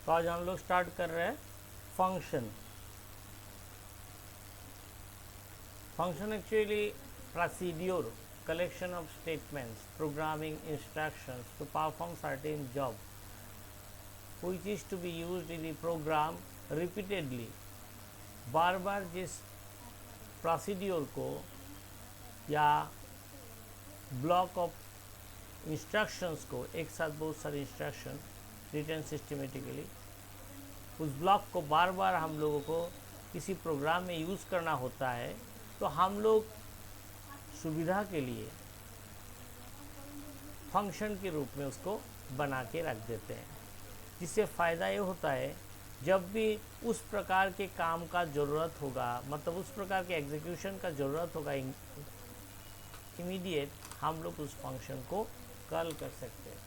तो आज हम लोग स्टार्ट कर रहे हैं function. Function actually procedure, collection of statements, programming instructions to perform certain job, which is to be used in the program repeatedly। बार बार जिस प्रोसीड्योर को या ब्लॉक ऑफ इंस्ट्रक्शंस को, एक साथ बहुत सारे इंस्ट्रक्शन रिटर्न सिस्टमेटिकली, उस ब्लॉक को बार बार हम लोगों को किसी प्रोग्राम में यूज़ करना होता है, तो हम लोग सुविधा के लिए फंक्शन के रूप में उसको बना के रख देते हैं। जिससे फ़ायदा ये होता है, जब भी उस प्रकार के काम का ज़रूरत होगा, मतलब उस प्रकार के एग्जीक्यूशन का ज़रूरत होगा, इमीडिएट हम लोग उस फंक्शन को कॉल कर सकते हैं।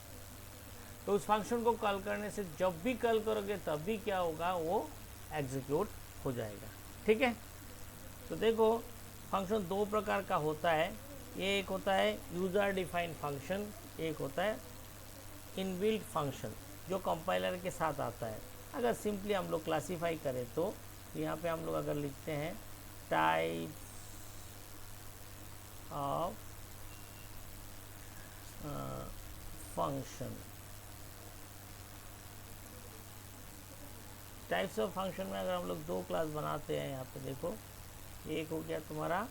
तो उस फंक्शन को कॉल करने से जब भी कॉल करोगे तब भी क्या होगा, वो एग्जीक्यूट हो जाएगा। ठीक है, तो देखो फंक्शन दो प्रकार का होता है। ये एक होता है यूज़र डिफाइंड फंक्शन, एक होता है इनबिल्ट फंक्शन जो कंपाइलर के साथ आता है। अगर सिंपली हम लोग क्लासीफाई करें तो यहाँ पे हम लोग अगर लिखते हैं type of function, types of function में अगर हम लोग दो क्लास बनाते हैं, यहाँ पे देखो एक हो गया तुम्हारा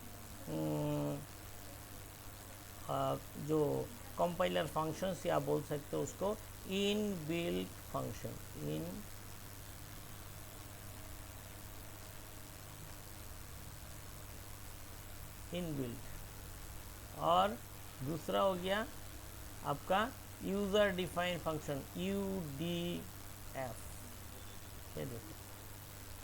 जो कंपाइलर फंक्शंस, या बोल सकते हो उसको in built function, in built. और दूसरा हो गया आपका यूज़र डिफाइंड फंक्शन, UDF। ये देखो,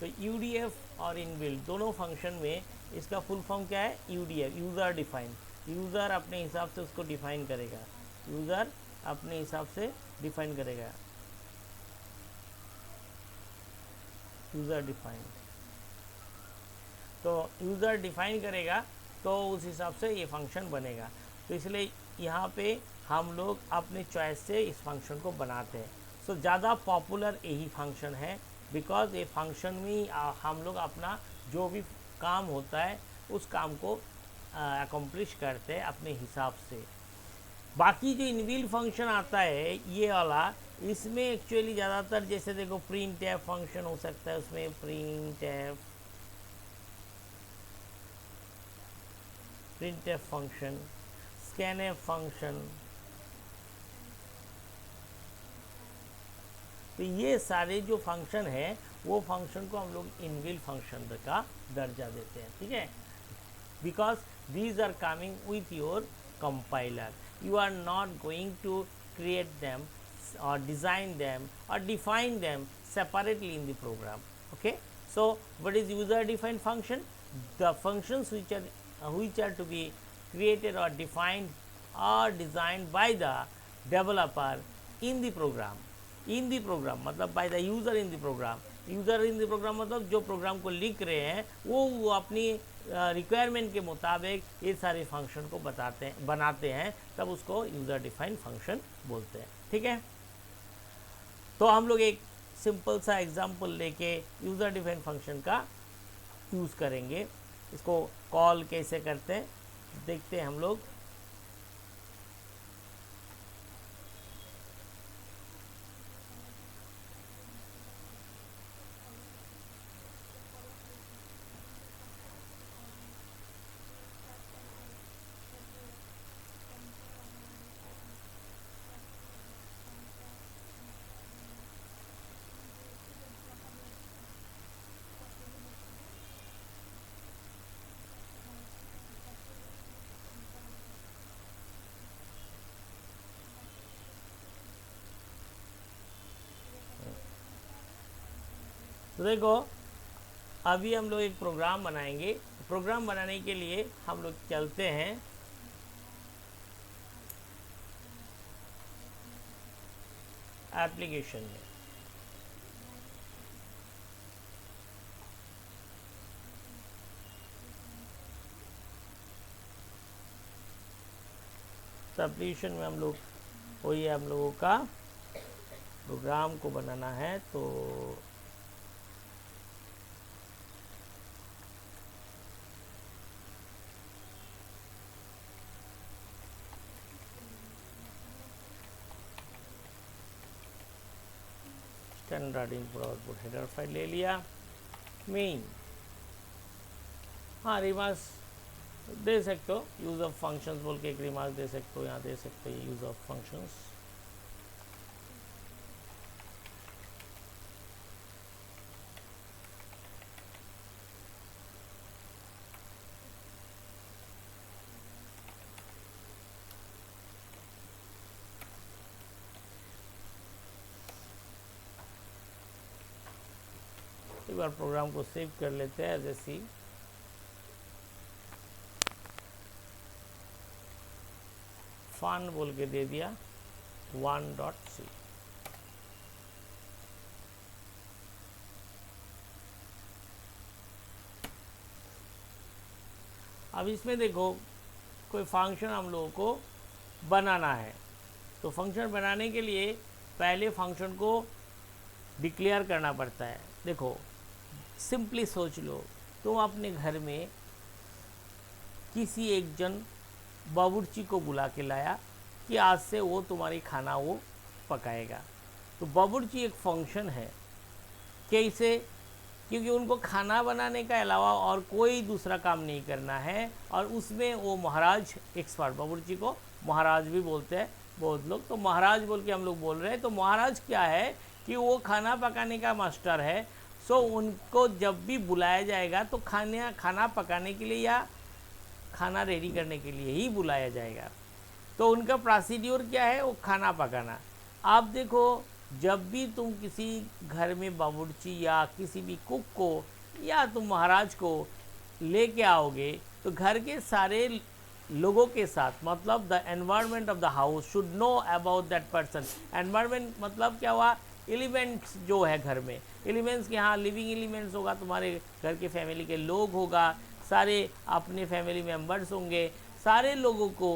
तो UDF और इनबिल्ट दोनों फंक्शन में इसका फुल फॉर्म क्या है, UDF, यूज़र डिफाइंड। यूज़र अपने हिसाब से उसको डिफाइन करेगा, यूज़र अपने हिसाब से डिफाइन करेगा, यूज़र डिफाइंड। तो यूज़र डिफाइन करेगा तो उस हिसाब से ये फंक्शन बनेगा। तो इसलिए यहाँ पे हम लोग अपने चॉइस से इस फंक्शन को बनाते हैं। सो ज़्यादा पॉपुलर यही फंक्शन है, बिकॉज ये फंक्शन में हम लोग अपना जो भी काम होता है उस काम को अकम्प्लिश करते हैं अपने हिसाब से। बाकी जो इनबिल्ट फंक्शन आता है ये वाला, इसमें एक्चुअली ज़्यादातर जैसे देखो प्रिंट एफ फंक्शन हो सकता है, उसमें print F function, scan F function. तो ये सारे जो फंक्शन है वो फंक्शन को हम लोग इनबिल्ट फंक्शन का दर्जा देते हैं। ठीक है, because these are coming with your compiler, you are not going to create them or design them or define them separately in the program. Okay, so what is user defined function? The functions which are to be created or defined or designed by the developer in the program, मतलब by the user in the program, user in the program मतलब जो programme को लिख रहे हैं वो अपनी requirement के मुताबिक ये सारे फंक्शन को बनाते हैं, तब उसको यूज़र डिफाइंड फंक्शन बोलते हैं। ठीक है, तो हम लोग एक सिंपल सा एग्जांपल लेके यूज़र डिफाइंड फंक्शन का यूज़ करेंगे। इसको कॉल कैसे करते हैं देखते हैं हम लोग। तो देखो अभी हम लोग एक प्रोग्राम बनाएंगे। प्रोग्राम बनाने के लिए हम लोग चलते हैं एप्लीकेशन में। तो एप्लीकेशन में हम लोग, वही है हम लोगों का प्रोग्राम को बनाना है तो standard input output header file ले लिया। मेन, हाँ रिमार्क्स दे सकते हो, यूज़ ऑफ फंक्शंस बोल के एक रिमार्क दे सकते हो, यहाँ दे सकते हो यूज़ ऑफ फंक्शंस। एक बार प्रोग्राम को सेव कर लेते हैं एज ए सी। फन बोल के दे दिया 1.c। अब इसमें देखो कोई फंक्शन हम लोगों को बनाना है, तो फंक्शन बनाने के लिए पहले फंक्शन को डिक्लेयर करना पड़ता है। देखो सिंपली सोच लो, तुम अपने घर में किसी एक जन बावर्ची को बुला के लाया कि आज से वो तुम्हारी खाना वो पकाएगा। तो बावर्ची एक फंक्शन है। कैसे? क्योंकि उनको खाना बनाने के अलावा और कोई दूसरा काम नहीं करना है, और उसमें वो महाराज एक्सपर्ट, बावर्ची को महाराज भी बोलते हैं बहुत लोग, तो महाराज बोल के हम लोग बोल रहे हैं। तो महाराज क्या है कि वो खाना पकाने का मास्टर है। सो उनको जब भी बुलाया जाएगा तो खाना पकाने के लिए या खाना रेडी करने के लिए ही बुलाया जाएगा। तो उनका प्रोसीड्यूर क्या है? वो खाना पकाना। आप देखो, जब भी तुम किसी घर में बावर्ची या किसी भी कुक को या तुम महाराज को लेके आओगे, तो घर के सारे लोगों के साथ, मतलब the environment of the house should know about that person. Environment मतलब क्या हुआ? एलिमेंट्स जो है घर में, एलिमेंट्स के, यहाँ लिविंग एलिमेंट्स होगा, तुम्हारे घर के फैमिली के लोग होगा, सारे अपने फैमिली मेम्बर्स होंगे, सारे लोगों को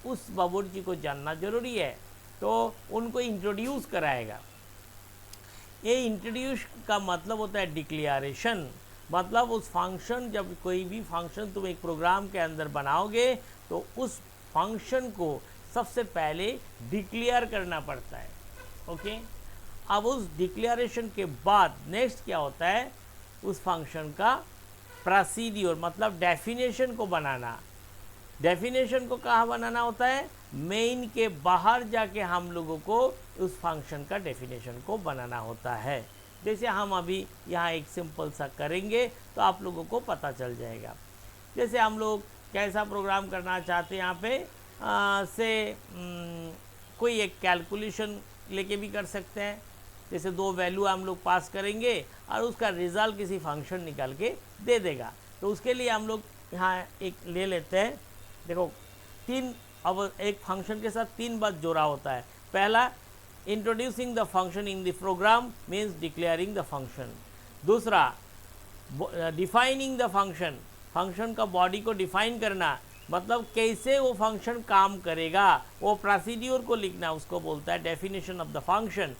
उस बावर्ची को जानना जरूरी है। तो उनको इंट्रोड्यूस कराएगा। ये इंट्रोड्यूस का मतलब होता है डिक्लेरेशन। मतलब उस फंक्शन, जब कोई भी फंक्शन तुम एक प्रोग्राम के अंदर बनाओगे तो उस फंक्शन को सबसे पहले डिक्लेयर करना पड़ता है। ओके, अब उस डिक्लेरेशन के बाद नेक्स्ट क्या होता है? उस फंक्शन का प्रोसीड्यूर, मतलब डेफिनेशन को बनाना। डेफिनेशन को कहाँ बनाना होता है? मेन के बाहर जाके हम लोगों को उस फंक्शन का डेफिनेशन को बनाना होता है। जैसे हम अभी यहाँ एक सिंपल सा करेंगे तो आप लोगों को पता चल जाएगा। जैसे हम लोग कैसा प्रोग्राम करना चाहते हैं, यहाँ पे कोई एक कैलकुलेशन लेके भी कर सकते हैं। जैसे दो वैल्यू हम लोग पास करेंगे और उसका रिजल्ट किसी फंक्शन निकाल के दे देगा। तो उसके लिए हम लोग यहाँ एक ले लेते हैं। देखो अब एक फंक्शन के साथ 3 बात जोड़ा होता है। पहला, introducing the function in the program means declaring the function. दूसरा, डिफाइनिंग द फंक्शन, फंक्शन का बॉडी को डिफाइन करना, मतलब कैसे वो फंक्शन काम करेगा, वो प्रोसीड्यूर को लिखना, उसको बोलता है डेफिनेशन ऑफ द फंक्शन।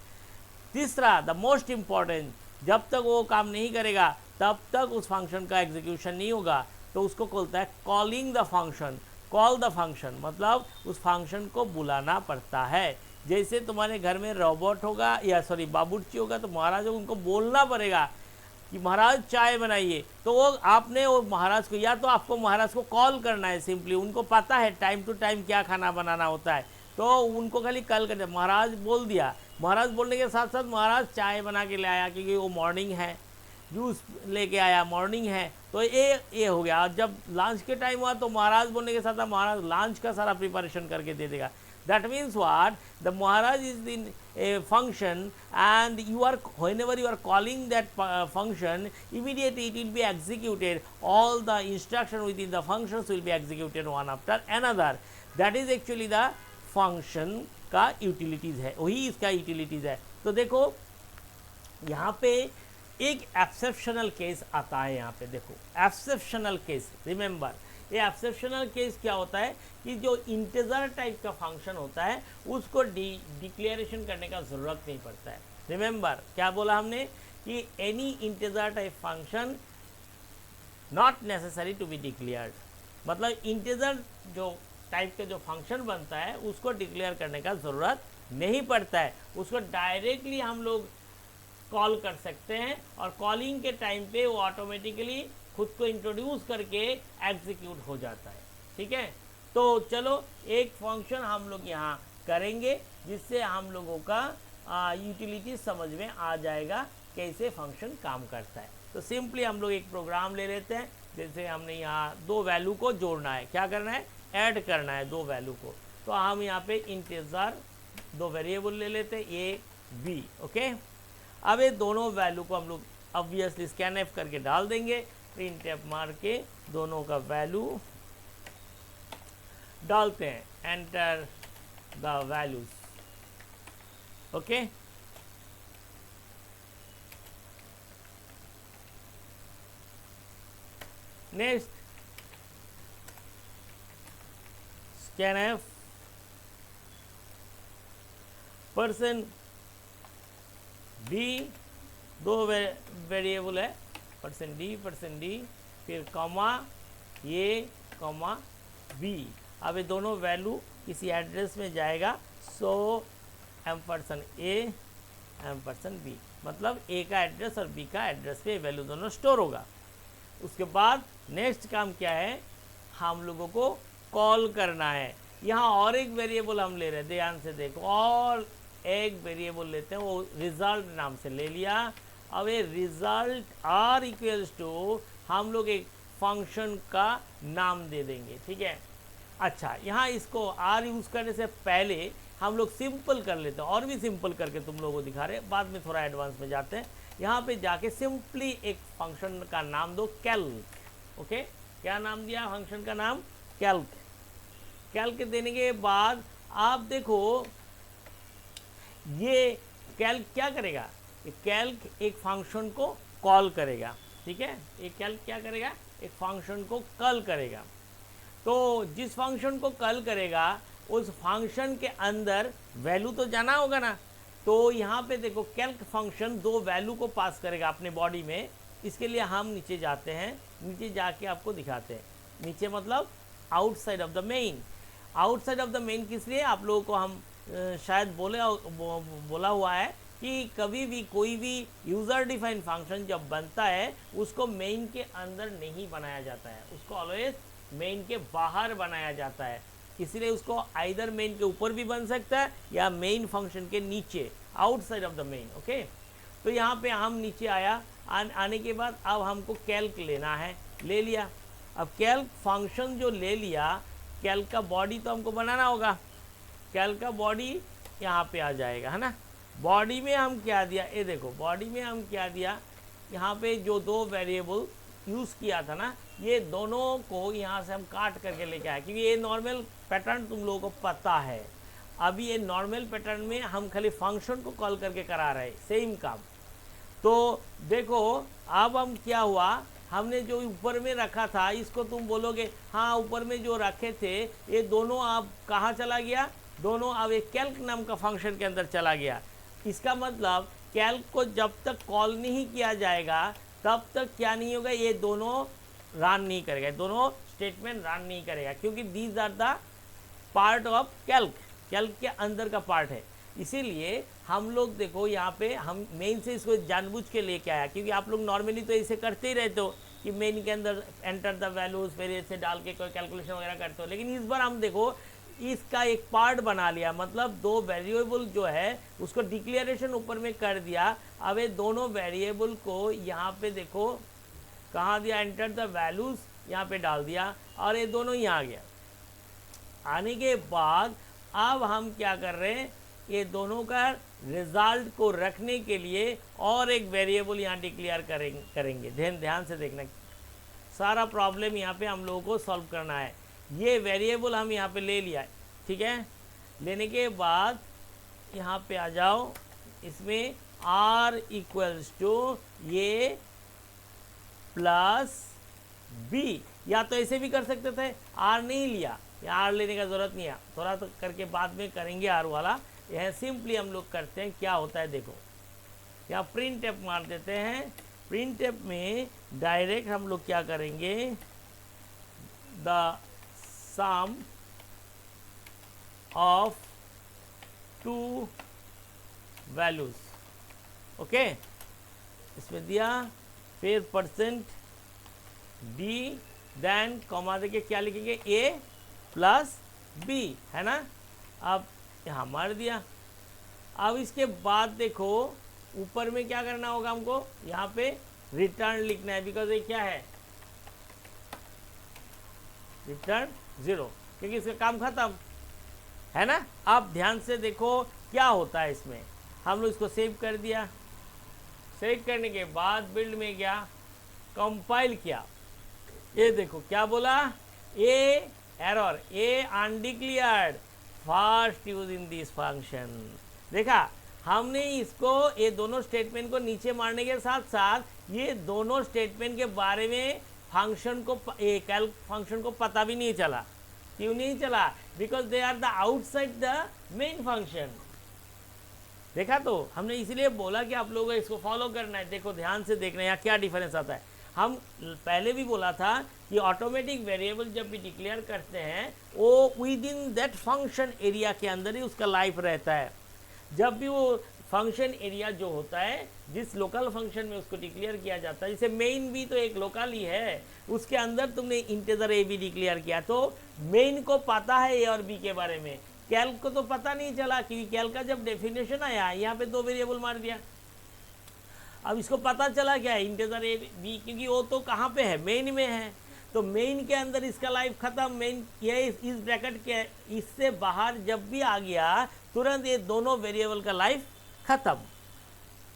तीसरा, द मोस्ट इम्पॉर्टेंट, जब तक वो काम नहीं करेगा तब तक उस फंक्शन का एग्जीक्यूशन नहीं होगा, तो उसको बोलता है calling the function. Call the function मतलब उस फंक्शन को बुलाना पड़ता है। जैसे तुम्हारे घर में रोबोट होगा या बावर्ची होगा, तो महाराज को उनको बोलना पड़ेगा कि महाराज चाय बनाइए, तो वो आपने वो महाराज को, या तो आपको महाराज को कॉल करना है सिंपली, उनको पता है टाइम टू टाइम क्या खाना बनाना होता है, तो उनको खाली कॉल कर दिया, महाराज बोल दिया। महाराज बोलने के साथ साथ महाराज चाय बना के ले आया, क्योंकि वो मॉर्निंग है, जूस लेके आया, मॉर्निंग है, तो ये हो गया। और जब लंच के टाइम हुआ तो महाराज बोलने के साथ साथ महाराज लंच का सारा प्रिपरेशन करके दे देगा। That means what? The Maharaj is in a function, and whenever you are calling that function, immediately it will be executed. All the instruction within the functions will be executed one after another. That is actually the function का utilities है, वही इसका utilities है। तो देखो यहाँ पे एक एक्सेप्शनल केस आता है। यहाँ पे देखो एक्सेप्शनल केस, रिमेंबर ये एक्सेप्शनल केस क्या होता है कि जो इंटीजर टाइप का फंक्शन होता है उसको डिक्लेरेशन करने का ज़रूरत नहीं पड़ता है। रिमेंबर क्या बोला हमने कि any integer type function not necessary to be declared, मतलब इंटीजर जो टाइप का जो फंक्शन बनता है उसको डिक्लेयर करने का ज़रूरत नहीं पड़ता है, उसको डायरेक्टली हम लोग कॉल कर सकते हैं और कॉलिंग के टाइम पे वो ऑटोमेटिकली खुद को इंट्रोड्यूस करके एग्जीक्यूट हो जाता है। ठीक है, तो चलो एक फंक्शन हम लोग यहाँ करेंगे जिससे हम लोगों का यूटिलिटी समझ में आ जाएगा कैसे फंक्शन काम करता है। तो सिंपली हम लोग एक प्रोग्राम ले लेते हैं, जैसे हमने यहाँ दो वैल्यू को जोड़ना है, क्या करना है, ऐड करना है दो वैल्यू को। तो हम यहाँ पे इंटीजर दो वेरिएबल ले लेते हैं ए बी। ओके, अब ये दोनों वैल्यू को हम लोग ऑब्वियसली स्कैनएफ करके डाल देंगे, प्रिंट एफ मार के दोनों का वैल्यू डालते हैं, enter the values. Okay, next scanf person D, दो वेरिएबल है परसेंट डी फिर कॉमा ए कॉमा बी। अब ये दोनों वैल्यू किसी एड्रेस में जाएगा, सो एम्परसन ए एम्परसन बी, मतलब ए का एड्रेस और बी का एड्रेस पे वैल्यू दोनों स्टोर होगा। उसके बाद नेक्स्ट काम क्या है, हम लोगों को कॉल करना है। यहाँ और एक वेरिएबल हम ले रहे हैं, ध्यान से देखो, और एक वेरिएबल लेते हैं, वो रिजल्ट नाम से ले लिया। अब ये रिजल्ट आर इक्वल्स टू हम लोग एक फंक्शन का नाम दे देंगे। ठीक है, अच्छा यहाँ इसको आर यूज़ करने से पहले हम लोग सिंपल कर लेते हैं, और भी सिंपल करके तुम लोगों को दिखा रहे हैं, बाद में थोड़ा एडवांस में जाते हैं। यहाँ पे जाके सिंपली एक फंक्शन का नाम दो कैल्क। ओके, क्या नाम दिया फंक्शन का नाम, कैल्क। कैल्क देने के बाद आप देखो ये कैल्क क्या करेगा, ये कैल्क एक फंक्शन को कॉल करेगा। ठीक है, ये कैल्क क्या करेगा, एक फंक्शन को कॉल करेगा। तो जिस फंक्शन को कॉल करेगा उस फंक्शन के अंदर वैल्यू तो जाना होगा ना, तो यहाँ पे देखो कैल्क फंक्शन दो वैल्यू को पास करेगा अपने बॉडी में। इसके लिए हम नीचे जाते हैं, नीचे जाके आपको दिखाते हैं, नीचे मतलब outside of the main. Outside of the main किस लिए, आप लोगों को हम शायद बोला हुआ है कि कभी भी कोई भी यूज़र डिफाइन फंक्शन जब बनता है उसको मेन के अंदर नहीं बनाया जाता है, उसको ऑलवेज मेन के बाहर बनाया जाता है। इसीलिए उसको आइदर मेन के ऊपर भी बन सकता है या मेन फंक्शन के नीचे, outside of the main. Okay, तो यहाँ पे हम नीचे आने के बाद अब हमको कैल्क लेना है, ले लिया। अब कैल्क फंक्शन जो ले लिया, कैल्क का बॉडी तो हमको बनाना होगा, कैल्क का बॉडी यहाँ पे आ जाएगा, है ना। बॉडी में हम क्या दिया, ये देखो बॉडी में हम क्या दिया, यहाँ पे जो दो वेरिएबल यूज़ किया था ना, ये दोनों को यहाँ से हम काट करके लेके आए, क्योंकि ये नॉर्मल पैटर्न तुम लोगों को पता है। अभी ये नॉर्मल पैटर्न में हम खाली फंक्शन को कॉल करके करा रहे हैं सेम काम। तो देखो अब हम क्या हुआ, हमने जो ऊपर में रखा था इसको तुम बोलोगे हाँ ऊपर में जो रखे थे ये दोनों अब कहाँ चला गया, दोनों अब एक कैल्क नाम का फंक्शन के अंदर चला गया। इसका मतलब कैल्क को जब तक कॉल नहीं किया जाएगा तब तक क्या नहीं होगा, ये दोनों रन नहीं करेगा, दोनों स्टेटमेंट रन नहीं करेगा, क्योंकि these are the part of calc, calc के अंदर का पार्ट है। इसीलिए हम लोग देखो यहाँ पे हम मेन से इसको जानबूझ के लेके आया, क्योंकि आप लोग नॉर्मली तो इसे करते ही रहते हो कि मेन के अंदर एंटर द वैल्यूज फिर इसे डाल के कोई कैलकुलेशन वगैरह करते हो, लेकिन इस बार हम देखो इसका एक पार्ट बना लिया, मतलब दो वेरिएबल जो है उसको डिक्लेरेशन ऊपर में कर दिया। अब ये दोनों वेरिएबल को यहाँ पे देखो कहाँ दिया, एंटर द वैल्यूज यहाँ पे डाल दिया और ये दोनों यहाँ आ गया। आने के बाद अब हम क्या कर रहे हैं, ये दोनों का रिजल्ट को रखने के लिए और एक वेरिएबल यहाँ डिक्लेयर करेंगे। ध्यान से देखना, सारा प्रॉब्लम यहाँ पे हम लोगों को सॉल्व करना है। ये वेरिएबल हम यहाँ पे ले लिया, ठीक है। लेने के बाद यहाँ पे आ जाओ, इसमें r इक्वल्स टू ये प्लस बी, या तो ऐसे भी कर सकते थे, आर नहीं लिया, या आर लेने का ज़रूरत नहीं है, थोड़ा तो करके बाद में करेंगे आर वाला। यह सिंपली हम लोग करते हैं, क्या होता है देखो, यहाँ प्रिंट एफ मार देते हैं। प्रिंट एफ में डायरेक्ट हम लोग क्या करेंगे, the sum of two values, okay, इसमें दिया, फिर परसेंट डी, देन कॉमा देके क्या लिखेंगे, ए प्लस बी, है ना। अब यहाँ मार दिया। अब इसके बाद देखो ऊपर में क्या करना होगा हमको, यहाँ पे रिटर्न लिखना है, बिकॉज ये क्या है, रिटर्न 0, क्योंकि इसका काम खत्म है ना। अब ध्यान से देखो क्या होता है इसमें, हम लोग इसको सेव कर दिया। सेव करने के बाद बिल्ड में गया, कंपाइल किया, ये देखो क्या बोला, a error, a undeclared first use in this function. देखा हमने इसको, ये दोनों स्टेटमेंट को नीचे मारने के साथ साथ ये दोनों स्टेटमेंट के बारे में फंक्शन को, कैल्क फंक्शन को पता भी नहीं चला। क्यों नहीं चला, because they are the outside the main function. देखा, तो हमने इसलिए बोला कि आप लोगों को इसको फॉलो करना है। देखो ध्यान से देखना है यहाँ क्या डिफरेंस आता है। हम पहले भी बोला था कि ऑटोमेटिक वेरिएबल जब भी डिक्लेयर करते हैं वो with in that function area के अंदर ही उसका लाइफ रहता है। जब भी वो फंक्शन एरिया जो होता है, जिस लोकल फंक्शन में उसको डिक्लेयर किया जाता है, जैसे मेन भी तो एक लोकल ही है, उसके अंदर तुमने इंटीजर ए बी डिक्लेयर किया तो मेन को पता है ए और बी के बारे में, कैल्क को तो पता नहीं चला, क्योंकि कैल्क का जब डेफिनेशन आया यहाँ पे 2 वेरिएबल मार दिया। अब इसको पता चला क्या है, इंटीजर ए बी, क्योंकि वो तो कहाँ पे है, मेन में है, तो मेन के अंदर इसका लाइफ खत्म। मेन ये इस ब्रैकेट के इससे बाहर जब भी आ गया तुरंत ये दोनों वेरिएबल का लाइफ खत्म,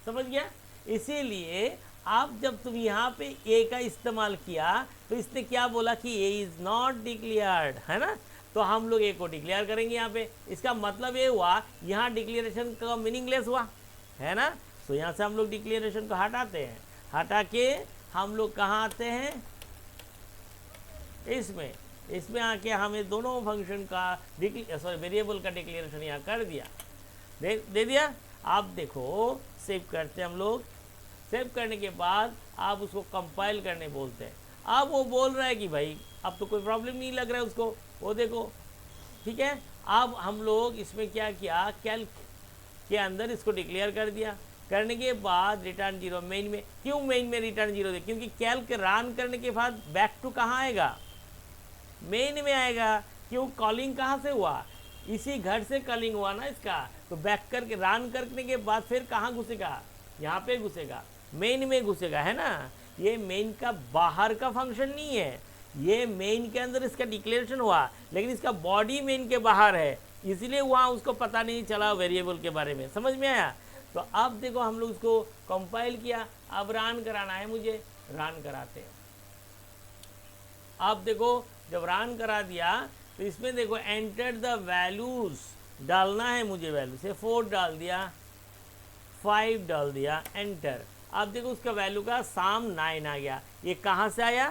समझ गया। इसीलिए आप जब तुम यहाँ पे ए का इस्तेमाल किया तो इसने क्या बोला कि ए इज नॉट डिक्लेयर्ड, है ना, तो हम लोग ए को डिक्लेयर करेंगे यहाँ पे। इसका मतलब ये हुआ यहाँ डिक्लेरेशन का मीनिंगलेस हुआ, है ना। तो यहाँ से हम लोग डिक्लेरेशन को हटाते हैं, हटा के हम लोग कहाँ आते हैं, इसमें आके हमें दोनों फंक्शन का वेरिएबल का डिक्लेरेशन यहाँ कर दिया, दे दिया। आप देखो सेव करते हैं हम लोग, सेव करने के बाद आप उसको कंपाइल करने बोलते हैं। अब वो बोल रहा है कि भाई अब तो कोई प्रॉब्लम नहीं लग रहा है उसको, वो देखो ठीक है। अब हम लोग इसमें क्या किया, कैल्क के अंदर इसको डिक्लेयर कर दिया। करने के बाद रिटर्न 0 मेन में, क्यों मेन में रिटर्न 0 दे, क्योंकि कैल्क रन करने के बाद बैक टू कहाँ आएगा, मेन में आएगा। क्यों, कॉलिंग कहाँ से हुआ, इसी घर से कॉलिंग हुआ ना इसका, तो बैक करके रन करने के बाद फिर कहाँ घुसेगा, यहाँ पे घुसेगा, मेन में घुसेगा, है ना। ये मेन का बाहर का फंक्शन नहीं है, ये मेन के अंदर इसका डिक्लेरेशन हुआ, लेकिन इसका बॉडी मेन के बाहर है, इसलिए वहाँ उसको पता नहीं चला वेरिएबल के बारे में, समझ में आया। तो अब देखो हम लोग उसको कंपाइल किया, अब रन कराना है मुझे, रन कराते हैं। अब देखो जब रन करा दिया तो इसमें देखो एंटर द वैल्यूज डालना है मुझे, वैल्यू से 4 डाल दिया, 5 डाल दिया, एंटर। अब देखो उसका वैल्यू का सम 9 आ गया। ये कहाँ से आया,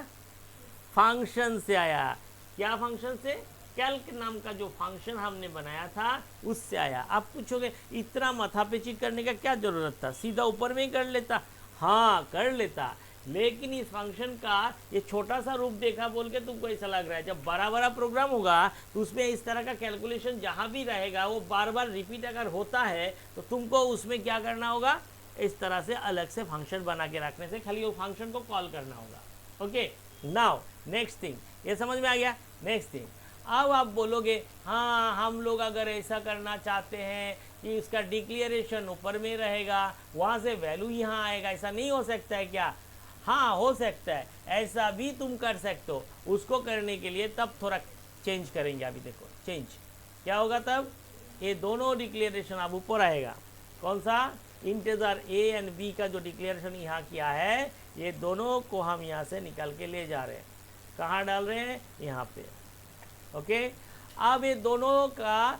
फंक्शन से आया। क्या फंक्शन से, कैल्क नाम का जो फंक्शन हमने बनाया था उससे आया। आप पूछोगे इतना माथा पेची करने का क्या जरूरत था, सीधा ऊपर में ही कर लेता। हाँ कर लेता, लेकिन इस फंक्शन का ये छोटा सा रूप देखा बोल के तुमको ऐसा लग रहा है, जब बड़ा बड़ा प्रोग्राम होगा तो उसमें इस तरह का कैलकुलेशन जहाँ भी रहेगा वो बार बार रिपीट अगर होता है तो तुमको उसमें क्या करना होगा, इस तरह से अलग से फंक्शन बना के रखने से खाली वो फंक्शन को कॉल करना होगा। ओके, नाउ नेक्स्ट थिंग, ये समझ में आ गया। नेक्स्ट थिंग, अब आप बोलोगे हाँ हम लोग अगर ऐसा करना चाहते हैं कि इसका डिक्लेरेशन ऊपर में रहेगा, वहाँ से वैल्यू यहाँ आएगा, ऐसा नहीं हो सकता है क्या? हाँ हो सकता है, ऐसा भी तुम कर सकते हो। उसको करने के लिए तब थोड़ा चेंज करेंगे। अभी देखो चेंज क्या होगा, तब ये दोनों डिक्लेरेशन अब ऊपर आएगा। कौन सा, इंटीजर ए एंड बी का जो डिक्लेरेशन यहाँ किया है, ये दोनों को हम यहाँ से निकाल के ले जा रहे हैं। कहाँ डाल रहे हैं, यहाँ पे। ओके, अब ये दोनों का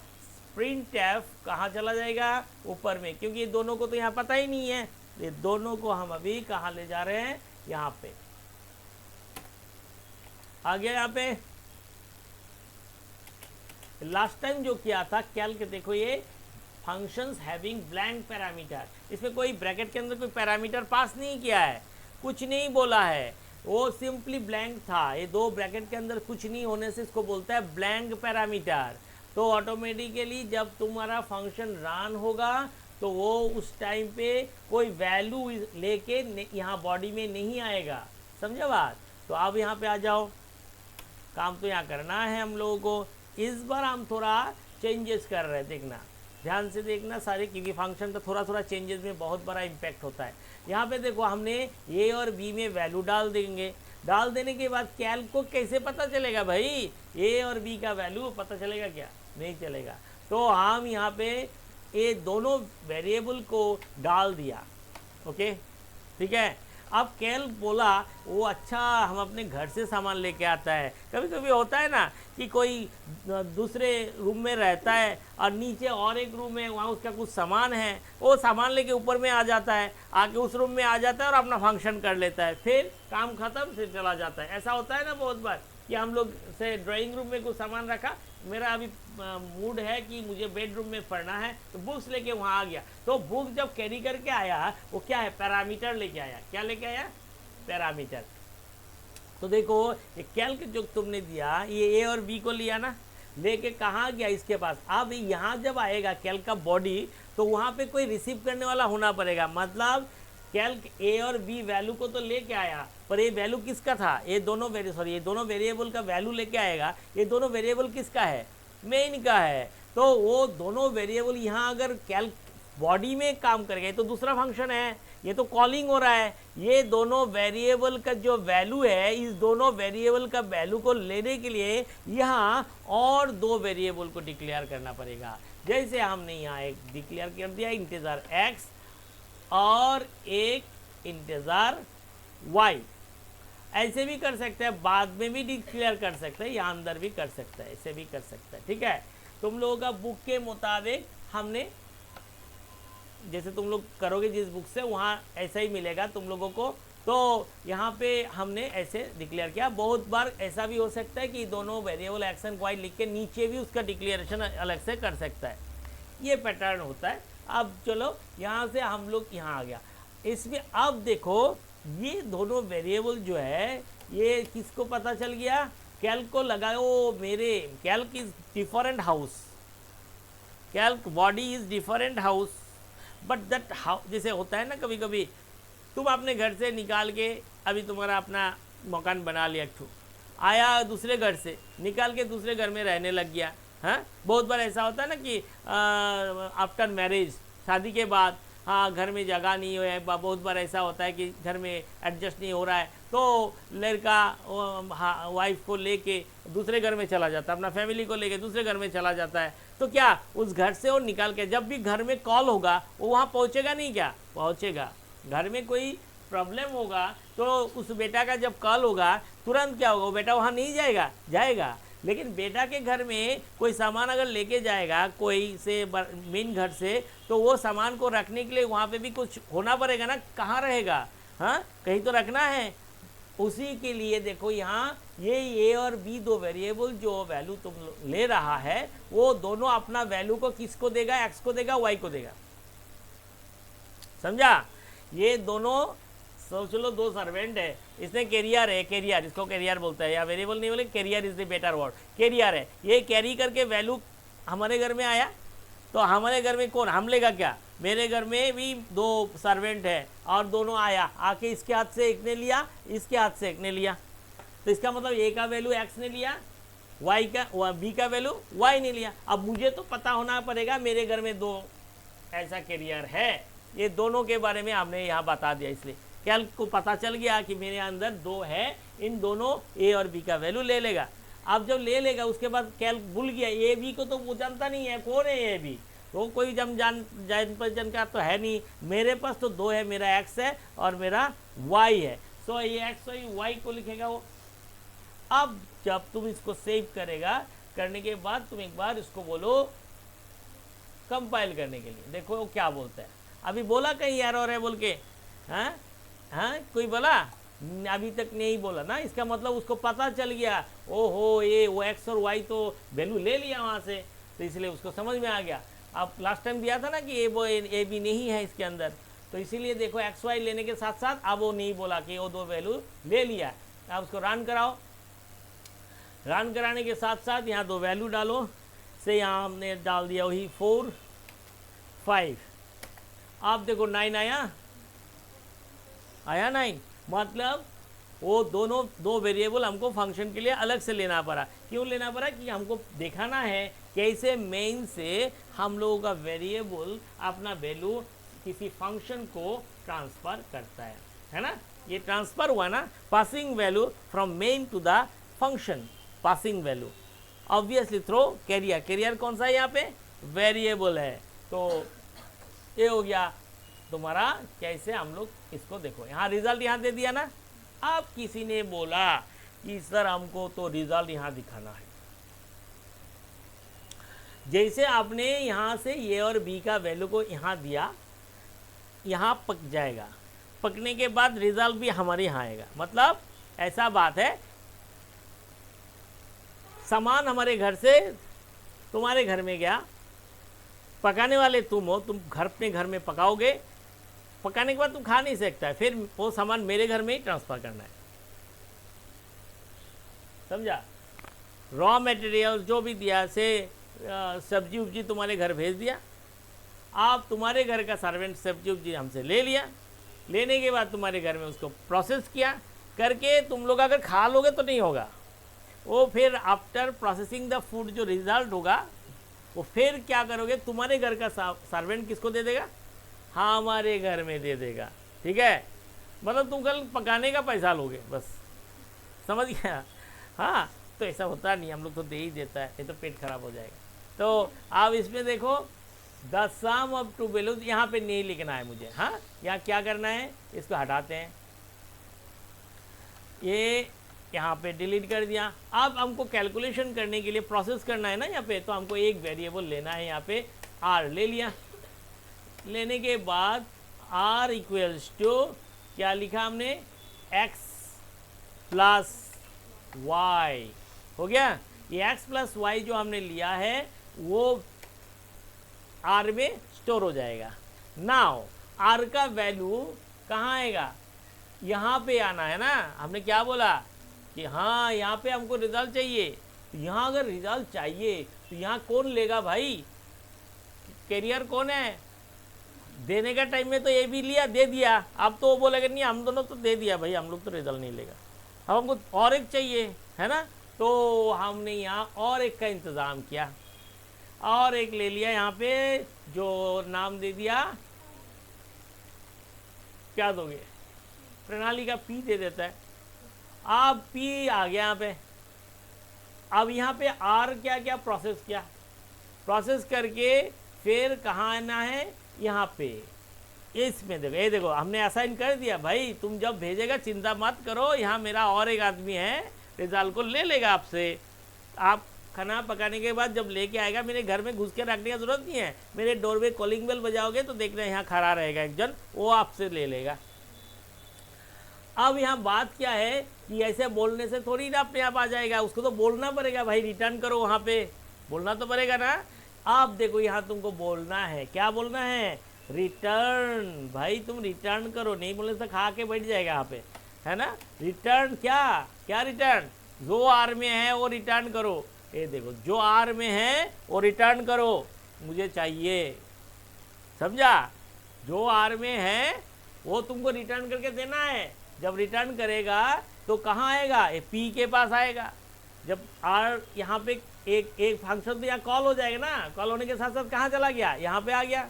प्रिंट एफ कहाँ चला जाएगा, ऊपर में, क्योंकि ये दोनों को तो यहाँ पता ही नहीं है। ये दोनों को हम अभी कहाँ ले जा रहे हैं, यहाँ पे। आ गया यहाँ पे। लास्ट टाइम जो किया था कैल्क, देखो ये फंक्शंस हैविंग ब्लैंक पैरामीटर, इसमें कोई ब्रैकेट के अंदर कोई पैरामीटर पास नहीं किया है, कुछ नहीं बोला है, वो सिंपली ब्लैंक था। ये दो ब्रैकेट के अंदर कुछ नहीं होने से इसको बोलता है ब्लैंक पैरामीटर। तो ऑटोमेटिकली जब तुम्हारा फंक्शन रन होगा तो वो उस टाइम पे कोई वैल्यू लेके यहाँ बॉडी में नहीं आएगा, समझा बात। तो अब यहाँ पे आ जाओ, काम तो यहाँ करना है हम लोगों को। इस बार हम थोड़ा चेंजेस कर रहे हैं, देखना ध्यान से देखना सारे, क्योंकि फंक्शन का थोड़ा थोड़ा चेंजेस में बहुत बड़ा इम्पैक्ट होता है। यहाँ पे देखो हमने ए और बी में वैल्यू डाल देंगे, डाल देने के बाद कैल्क को कैसे पता चलेगा भाई ए और बी का वैल्यू पता चलेगा क्या, नहीं चलेगा। तो हम यहाँ पे ये दोनों वेरिएबल को डाल दिया, ओके ठीक है। अब कैल्क बोला वो अच्छा हम अपने घर से सामान लेके आता है। कभी कभी होता है ना कि कोई दूसरे रूम में रहता है और नीचे और एक रूम है, वहाँ उसका कुछ सामान है, वो सामान लेके ऊपर में आ जाता है, आके उस रूम में आ जाता है और अपना फंक्शन कर लेता है, फिर काम खत्म, फिर चला जाता है। ऐसा होता है ना बहुत बार कि हम लोग से ड्राइंग रूम में कुछ सामान रखा, मेरा अभी मूड है कि मुझे बेडरूम में पढ़ना है, तो बुक्स लेके वहाँ आ गया। तो बुक जब कैरी करके आया वो क्या है, पैरामीटर लेके आया। क्या लेके आया, पैरामीटर। तो देखो ये कैल्क जो तुमने दिया, ये ए और बी को लिया ना, लेके कहाँ गया इसके पास। अब यहाँ जब आएगा कैल्क का बॉडी, तो वहाँ पे कोई रिसीव करने वाला होना पड़ेगा। मतलब कैल्क ए और बी वैल्यू को तो लेके आया, पर ये वैल्यू किसका था, ये दोनों वेरिएबल का वैल्यू लेके आएगा। ये दोनों वेरिएबल किसका है, मेन का है। तो वो दोनों वेरिएबल यहाँ अगर कैल्क बॉडी में काम करेगा, तो दूसरा फंक्शन है, ये तो कॉलिंग हो रहा है। ये दोनों वेरिएबल का जो वैल्यू है, इस दोनों वेरिएबल का वैल्यू को लेने के लिए यहाँ और दो वेरिएबल को डिक्लेयर करना पड़ेगा। जैसे हमने यहाँ एक डिक्लेयर कर दिया इंटीजर x और एक इंटीजर y। ऐसे भी कर सकते हैं, बाद में भी डिक्लेयर कर सकते हैं, यहाँ अंदर भी कर सकते हैं, ऐसे भी कर सकते हैं, ठीक है। तुम लोगों का बुक के मुताबिक हमने, जैसे तुम लोग करोगे जिस बुक से, वहाँ ऐसा ही मिलेगा तुम लोगों को। तो यहाँ पे हमने ऐसे डिक्लेयर किया। बहुत बार ऐसा भी हो सकता है कि दोनों वेरिएबल एक्स एंड वाई लिख के नीचे भी उसका डिक्लेरेशन अलग से कर सकता है, ये पैटर्न होता है। अब चलो यहाँ से हम लोग यहाँ आ गया इसमें। अब देखो ये दोनों वेरिएबल जो है, ये किसको पता चल गया, कैल्क को लगाओ। मेरे Calc is different house, Calc body is different house, but that house, जैसे होता है ना कभी कभी तुम अपने घर से निकाल के, अभी तुम्हारा अपना मकान बना लिया, आया दूसरे घर से निकाल के दूसरे घर में रहने लग गया। हाँ, बहुत बार ऐसा होता है ना कि आफ्टर मैरिज, शादी के बाद, हाँ घर में जगह नहीं है, बहुत बार ऐसा होता है कि घर में एडजस्ट नहीं हो रहा है, तो लड़का वाइफ को लेके दूसरे घर में चला जाता है, अपना फैमिली को लेके दूसरे घर में चला जाता है। तो क्या उस घर से वो निकाल के, जब भी घर में कॉल होगा वो वहाँ पहुँचेगा नहीं, क्या पहुँचेगा। घर में कोई प्रॉब्लम होगा तो उस बेटा का जब कॉल होगा तुरंत क्या होगा, वो बेटा वहाँ नहीं जाएगा, जाएगा। लेकिन बेटा के घर में कोई सामान अगर लेके जाएगा कोई से मेन घर से, तो वो सामान को रखने के लिए वहाँ पे भी कुछ होना पड़ेगा ना, कहाँ रहेगा, हाँ कहीं तो रखना है। उसी के लिए देखो यहाँ ये ए और बी दो वेरिएबल जो वैल्यू तुम ले रहा है, वो दोनों अपना वैल्यू को किसको देगा, एक्स को देगा, वाई को देगा, समझा। ये दोनों सोच लो, दो सर्वेंट है, इसने कैरियर है, कैरियर इसको कैरियर बोलता है, या वेरिएबल नहीं बोले, carrier is the better word, carrier है। ये कैरी करके वैल्यू हमारे घर में आया, तो हमारे घर में कौन, हम लेगा क्या, मेरे घर में भी दो सर्वेंट है और दोनों आया, आके इसके हाथ से एक ने लिया, इसके हाथ से एक ने लिया, तो इसका मतलब ए का वैल्यू एक्स ने लिया, वाई का बी का वैल्यू वाई ने लिया। अब मुझे तो पता होना पड़ेगा मेरे घर में दो ऐसा कैरियर है, ये दोनों के बारे में हमने यहाँ बता दिया। इसलिए कैल्क को पता चल गया कि मेरे अंदर दो है, इन दोनों ए और बी का वैल्यू ले लेगा। अब जब ले लेगा उसके बाद कैल्क भूल गया, ए बी को तो वो जानता नहीं है कौन है ए बी, तो कोई जान पहचान का तो है नहीं। मेरे पास तो दो है, मेरा एक्स है और मेरा वाई है, सो ये एक्स और वाई को लिखेगा वो। अब जब तुम इसको सेव करेगा, करने के बाद तुम एक बार इसको बोलो कंपाइल करने के लिए, देखो वो क्या बोलता है। अभी बोला कहीं एरर है बोल के, हाँ हाँ कोई बोला, अभी तक नहीं बोला ना, इसका मतलब उसको पता चल गया, ओहो ये वो एक्स और वाई तो वैल्यू ले लिया वहाँ से, तो इसलिए उसको समझ में आ गया। अब लास्ट टाइम दिया था ना कि ए बी नहीं है इसके अंदर, तो इसीलिए देखो एक्स वाई लेने के साथ साथ अब वो नहीं बोला कि वो 2 वैल्यू ले लिया। अब उसको रन कराओ, रन कराने के साथ साथ यहाँ 2 वैल्यू डालो, से यहाँ हमने डाल दिया वही 4 5। आप देखो 9 आया 9, मतलब वो दोनों 2 वेरिएबल हमको फंक्शन के लिए अलग से लेना पड़ा। क्यों लेना पड़ा? कि हमको दिखाना है कैसे मेन से हम लोगों का वेरिएबल अपना वैल्यू किसी फंक्शन को ट्रांसफ़र करता है ना। ये ट्रांसफ़र हुआ ना, passing value from main to the function, passing value obviously through carrier. Carrier कौन सा है यहाँ पे? वेरिएबल है। तो ये हो गया तुम्हारा कैसे हम लोग इसको देखो, यहाँ रिजल्ट यहाँ दे दिया ना। अब किसी ने बोला कि सर हमको तो रिजल्ट यहाँ दिखाना है, जैसे आपने यहाँ से ए और बी का वैल्यू को यहाँ दिया, यहाँ पक जाएगा, पकने के बाद रिजल्ट भी हमारे यहाँ आएगा। मतलब ऐसा बात है, सामान हमारे घर से तुम्हारे घर में गया, पकाने वाले तुम हो, तुम घर अपने घर में पकाओगे, पकाने के बाद तुम खा नहीं सकता है, फिर वो सामान मेरे घर में ही ट्रांसफ़र करना है, समझा। रॉ मटेरियल जो भी दिया से सब्जी उब्जी तुम्हारे घर भेज दिया, आप तुम्हारे घर का सर्वेंट सब्जी उब्जी हमसे ले लिया, लेने के बाद तुम्हारे घर में उसको प्रोसेस किया, करके तुम लोग अगर खा लोगे तो नहीं होगा, वो फिर आफ्टर प्रोसेसिंग द फूड जो रिजल्ट होगा वो फिर क्या करोगे, तुम्हारे घर का सर्वेंट किसको दे देगा? हमारे घर में दे देगा, ठीक है। मतलब तुम कल पकाने का पैसा लोगे बस, समझ गया। हाँ, तो ऐसा होता नहीं, हम लोग तो दे ही देता है, ये तो पेट खराब हो जाएगा। तो आप इसमें देखो द सम ऑफ 2 वैल्यूज यहाँ पे नहीं लिखना है मुझे। हाँ, यहाँ क्या करना है, इसको हटाते हैं, ये यहाँ पे डिलीट कर दिया। अब हमको कैलकुलेशन करने के लिए प्रोसेस करना है ना यहाँ पे, तो हमको एक वेरिएबल लेना है, यहाँ पे आर ले लिया। लेने के बाद आर इक्वल्स टू क्या लिखा हमने, एक्स प्लस वाई, हो गया। ये एक्स प्लस वाई जो हमने लिया है वो आर में स्टोर हो जाएगा। नाउ आर का वैल्यू कहाँ आएगा, यहाँ पे आना है ना। हमने क्या बोला कि हाँ यहाँ पे हमको रिजल्ट चाहिए, तो यहाँ अगर रिजल्ट चाहिए तो यहाँ कौन लेगा भाई, कैरियर कौन है। देने का टाइम में तो ये भी लिया, दे दिया, अब तो वो बोलेगा नहीं हम दोनों तो दे दिया भाई, हम लोग तो रिजल्ट नहीं लेगा, अब हमको और एक चाहिए, है ना। तो हमने यहाँ और एक का इंतज़ाम किया, और एक ले लिया, यहाँ पे जो नाम दे दिया, क्या दोगे, प्रणाली का पी दे देता है। अब पी आ गया यहाँ पे। अब यहाँ पे आर क्या क्या प्रोसेस किया, प्रोसेस करके फिर कहाँ आना है, यहाँ पे इसमें देखो, ये देखो हमने असाइन कर दिया भाई, तुम जब भेजेगा चिंता मत करो, यहाँ मेरा और एक आदमी है, रिजल्ट को ले लेगा आपसे। आप खाना पकाने के बाद जब लेके आएगा, मेरे घर में घुस के रखने की जरूरत नहीं है, मेरे डोर पे कॉलिंग बेल बजाओगे तो देखना यहाँ खड़ा रहेगा एक जन, वो आपसे ले लेगा। अब यहाँ बात क्या है कि ऐसे बोलने से थोड़ी ना अपने आप आ जाएगा, उसको तो बोलना पड़ेगा भाई, रिटर्न करो, वहाँ पे बोलना तो पड़ेगा ना। आप देखो यहाँ तुमको बोलना है, क्या बोलना है, रिटर्न। भाई तुम रिटर्न करो, नहीं बोलने से खा के बैठ जाएगा यहाँ पे, है ना। रिटर्न क्या क्या, रिटर्न जो आर में है वो रिटर्न करो। ये देखो जो आर में है वो रिटर्न करो, मुझे चाहिए, समझा। जो आर में है वो तुमको रिटर्न करके देना है। जब रिटर्न करेगा तो कहाँ आएगा, ये पी के पास आएगा। जब आर यहाँ पे एक फंक्शन तो यहाँ कॉल हो जाएगा ना, कॉल होने के साथ साथ कहाँ चला गया, यहाँ पे आ गया।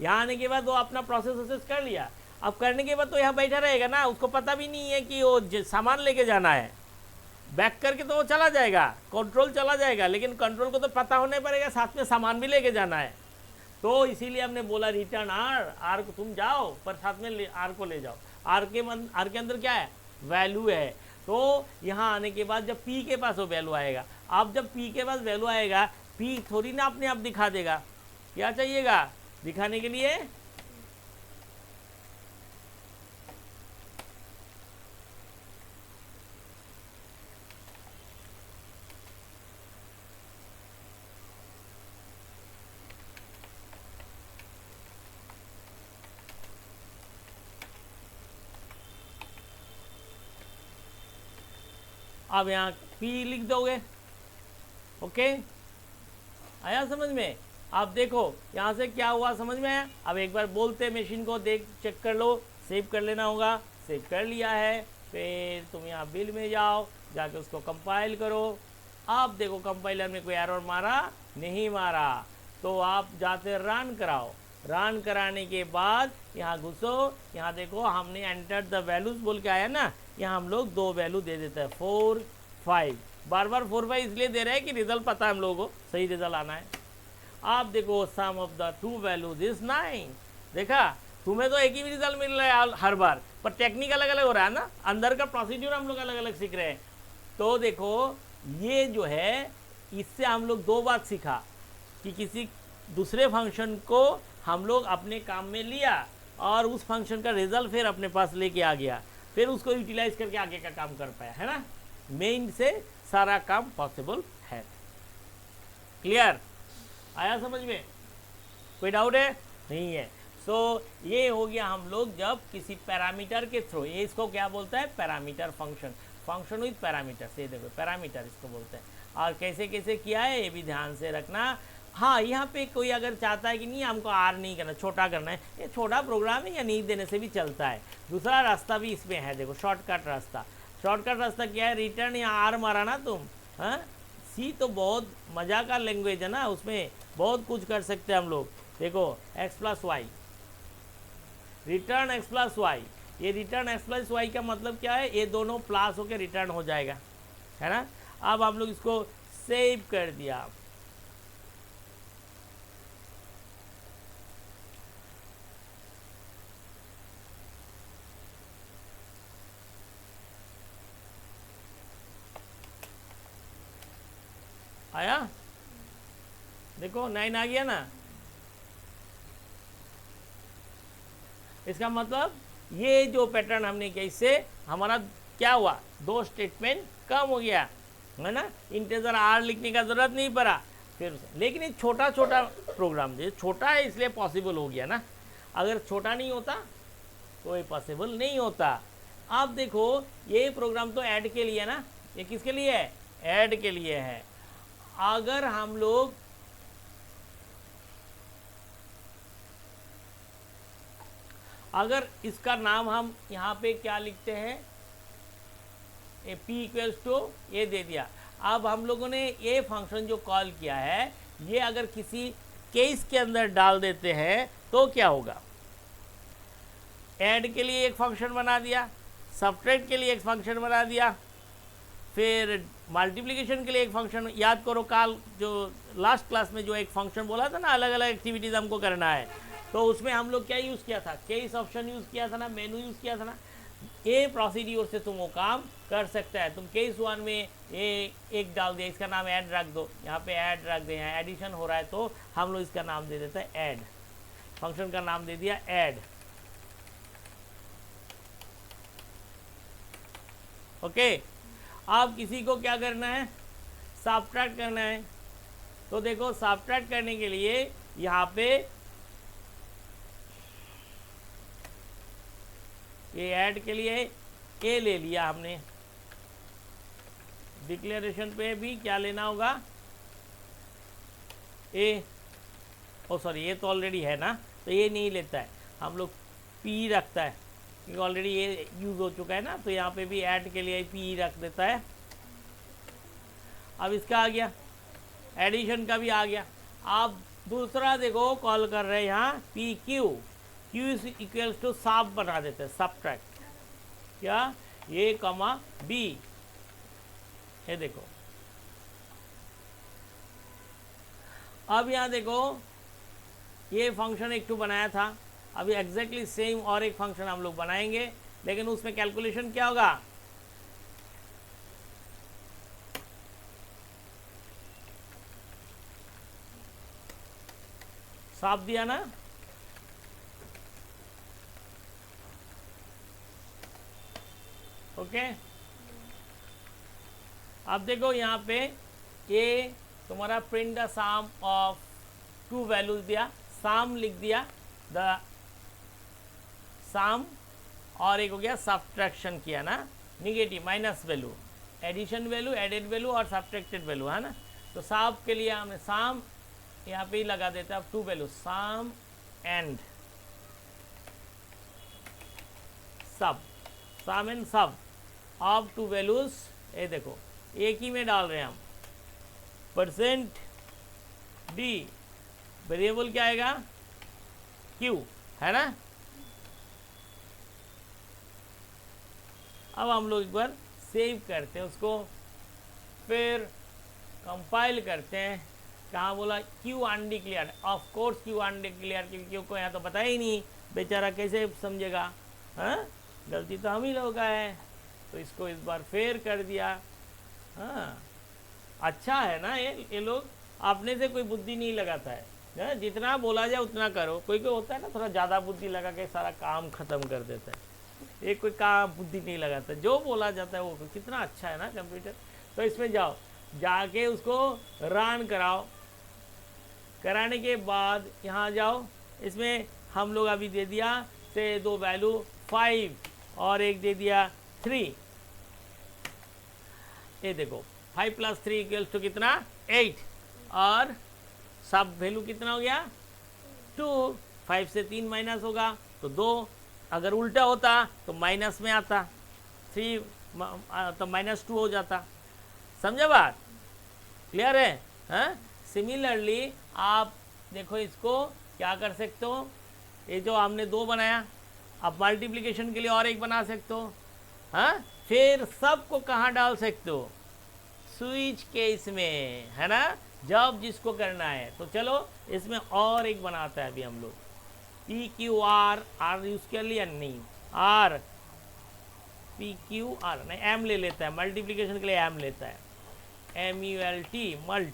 यहाँ आने के बाद वो अपना प्रोसेस कर लिया। अब करने के बाद तो यहाँ बैठा रहेगा ना, उसको पता भी नहीं है कि वो सामान लेके जाना है, बैक करके तो वो चला जाएगा, कंट्रोल चला जाएगा, लेकिन कंट्रोल को तो पता होने पड़ेगा साथ में सामान भी लेके जाना है। तो इसीलिए हमने बोला रिटर्न आर को तुम जाओ पर साथ में आर को ले जाओ। आर के अंदर क्या है, वैल्यू है। तो यहाँ आने के बाद जब पी के पास वो वैल्यू आएगा, अब जब पी के पास वैल्यू आएगा, पी थोड़ी ना अपने आप दिखा देगा, क्या चाहिएगा दिखाने के लिए, अब यहाँ p लिख दोगे। ओके, आया समझ में? आप देखो यहाँ से क्या हुआ, समझ में आया? अब एक बार बोलते मशीन को, देख चेक कर लो, सेव कर लेना होगा। सेव कर लिया है, फिर तुम यहाँ बिल में जाओ, जाके उसको कंपाइल करो। आप देखो कंपाइलर में कोई एरर मारा? नहीं मारा। तो आप जाते रन कराओ। रन कराने के बाद यहाँ घुसो, यहाँ देखो हमने एंटर द वैल्यूज बोल के आया ना, यहाँ हम लोग 2 वैल्यू दे देते हैं, 4 5। बार बार 4 5 इसलिए दे रहे हैं कि रिजल्ट पता है हम लोगों को, सही रिजल्ट आना है। आप देखो सम ऑफ द 2 वैल्यूज इज 9। देखा, तुम्हें तो एक ही रिजल्ट मिल रहा है हर बार, पर टेक्निक अलग अलग हो रहा है ना, अंदर का प्रोसीड्यूर हम लोग अलग अलग सीख रहे हैं। तो देखो ये जो है, इससे हम लोग 2 बात सीखा कि किसी दूसरे फंक्शन को हम लोग अपने काम में लिया और उस फंक्शन का रिजल्ट फिर अपने पास लेके आ गया, फिर उसको यूटिलाइज करके आगे का काम कर पाया, है ना। मेन से सारा काम पॉसिबल है। क्लियर? आया समझ में? कोई डाउट है? नहीं है। सो ये हो गया हम लोग जब किसी पैरामीटर के थ्रू, ये इसको क्या बोलता है? Parameter function, function with parameter से, देखो पैरामीटर इसको बोलते हैं। और कैसे कैसे किया है ये भी ध्यान से रखना। हाँ, यहाँ पे कोई अगर चाहता है कि नहीं हमको आर नहीं करना, छोटा करना है, ये छोटा प्रोग्राम है या नहीं देने से भी चलता है। दूसरा रास्ता भी इसमें है, देखो शॉर्टकट रास्ता। शॉर्टकट रास्ता क्या है? रिटर्न या आर मारा ना तुम, हाँ, सी तो बहुत मज़ा का लैंग्वेज है ना, उसमें बहुत कुछ कर सकते हैं हम लोग। देखो x + y, return x + y। ये रिटर्न x + y का मतलब क्या है? ये दोनों प्लस होकर रिटर्न हो जाएगा, है ना। अब हम लोग इसको सेव कर दिया। आया? देखो 9 आ गया ना। इसका मतलब ये जो पैटर्न हमने किया, इससे हमारा क्या हुआ? 2 स्टेटमेंट कम हो गया, है ना। इंटीजर आर लिखने का ज़रूरत नहीं पड़ा फिर। लेकिन ये छोटा छोटा प्रोग्राम, ये छोटा है इसलिए पॉसिबल हो गया ना। अगर छोटा नहीं होता तो ये पॉसिबल नहीं होता। आप देखो ये प्रोग्राम तो ऐड के लिए है ना, ये किसके लिए है? ऐड के लिए है। अगर हम लोग इसका नाम हम यहाँ पे क्या लिखते हैं? p = ये दे दिया। अब हम लोगों ने ये फंक्शन जो कॉल किया है, ये अगर किसी केस के अंदर डाल देते हैं तो क्या होगा? ऐड के लिए एक फंक्शन बना दिया, सब्ट्रैक्ट के लिए एक फंक्शन बना दिया, फिर मल्टीप्लिकेशन के लिए एक फंक्शन। याद करो काल जो लास्ट क्लास में जो एक फंक्शन बोला था ना, अलग अलग एक्टिविटीज़ हमको करना है, तो उसमें हम लोग क्या यूज़ किया था? केस ऑप्शन यूज़ किया था ना, मेनू यूज़ किया था ना। ये प्रोसीड्यूर से तुम वो काम कर सकता है। तुम केस 1 में ये एक डाल दिया, इसका नाम ऐड रख दो, यहाँ पे ऐड रख दे, यहाँ एडिशन हो रहा है तो हम लोग इसका नाम दे देते हैं ऐड, फंक्शन का नाम दे दिया ऐड। ओके, अब किसी को क्या करना है? सब्ट्रैक्ट करना है। तो देखो सब्ट्रैक्ट करने के लिए यहाँ पे ये ऐड के लिए ए ले लिया हमने। डिक्लेरेशन पे भी क्या लेना होगा? ए। ओ सॉरी, ये तो ऑलरेडी है ना, तो ये नहीं लेता है, हम लोग पी रखता है क्योंकि ऑलरेडी ये यूज़ हो चुका है ना। तो यहाँ पे भी ऐड के लिए पी रख देता है। अब इसका आ गया, एडिशन का भी आ गया। आप दूसरा देखो कॉल कर रहे हैं यहाँ पी क्यू = सब बना देते हैं, सब्ट्रैक्ट क्या? ए, बी। ये देखो, अब यहाँ देखो ये फंक्शन एक बनाया था, अभी एग्जैक्टली सेम और एक फंक्शन हम लोग बनाएंगे, लेकिन उसमें कैलकुलेशन क्या होगा? साफ दिया ना। ओके, अब देखो यहाँ पे ये तुम्हारा print the sum of 2 values दिया, सम लिख दिया, द सम, और एक हो गया सब्ट्रैक्शन किया ना, negative minus value, addition value, added value और सब्ट्रैक्टेड वैल्यू, है ना। तो साम के लिए हमें साम यहाँ पे ही लगा देते हैं, अब टू वैल्यू साम एंड सब, साम एंड सब ऑफ टू वैल्यूज, ये देखो एक ही में डाल रहे हैं हम, परसेंट डी, वेरिएबल क्या आएगा क्यू, है ना। अब हम लोग एक बार सेव करते हैं उसको, फिर कंपाइल करते हैं। कहाँ बोला Q undeclared, of course Q undeclared, क्योंकि क्यू को यहाँ तो पता ही नहीं, बेचारा कैसे समझेगा, हाँ गलती तो हम ही लोग का है। तो इसको इस बार फेर कर दिया। हाँ अच्छा है ना, ये लोग अपने से कोई बुद्धि नहीं लगाता है, जितना बोला जाए उतना करो। कोई कोई होता है ना थोड़ा ज़्यादा बुद्धि लगा के सारा काम ख़त्म कर देता है, एक कोई काम बुद्धि नहीं लगाता, जो बोला जाता है वो। कितना अच्छा है ना कंप्यूटर। तो इसमें जाओ, जाके उसको रन कराओ, कराने के बाद यहाँ जाओ, इसमें हम लोग अभी दे दिया से दो वैल्यू 5 और एक दे दिया 3। ये देखो 5 + 3 इक्वल्स टू कितना 8, और सब वैल्यू कितना हो गया 2। 5 से 3 माइनस होगा तो 2, अगर उल्टा होता तो माइनस में आता, 3 तो -2 हो जाता। समझा बात, क्लियर है? हाँ सिमिलरली आप देखो इसको क्या कर सकते हो, ये जो हमने 2 बनाया, अब मल्टीप्लिकेशन के लिए और एक बना सकते हो। हाँ फिर सबको कहाँ डाल सकते हो, स्विच केस में, है ना, जब जिसको करना है। तो चलो इसमें और एक बनाता है अभी हम लोग, P Q R, R use कर लिया नहीं, आर पी क्यू आर नहीं, एम ले लेता है, मल्टीप्लिकेशन के लिए एम लेता है, MULT मल्ट,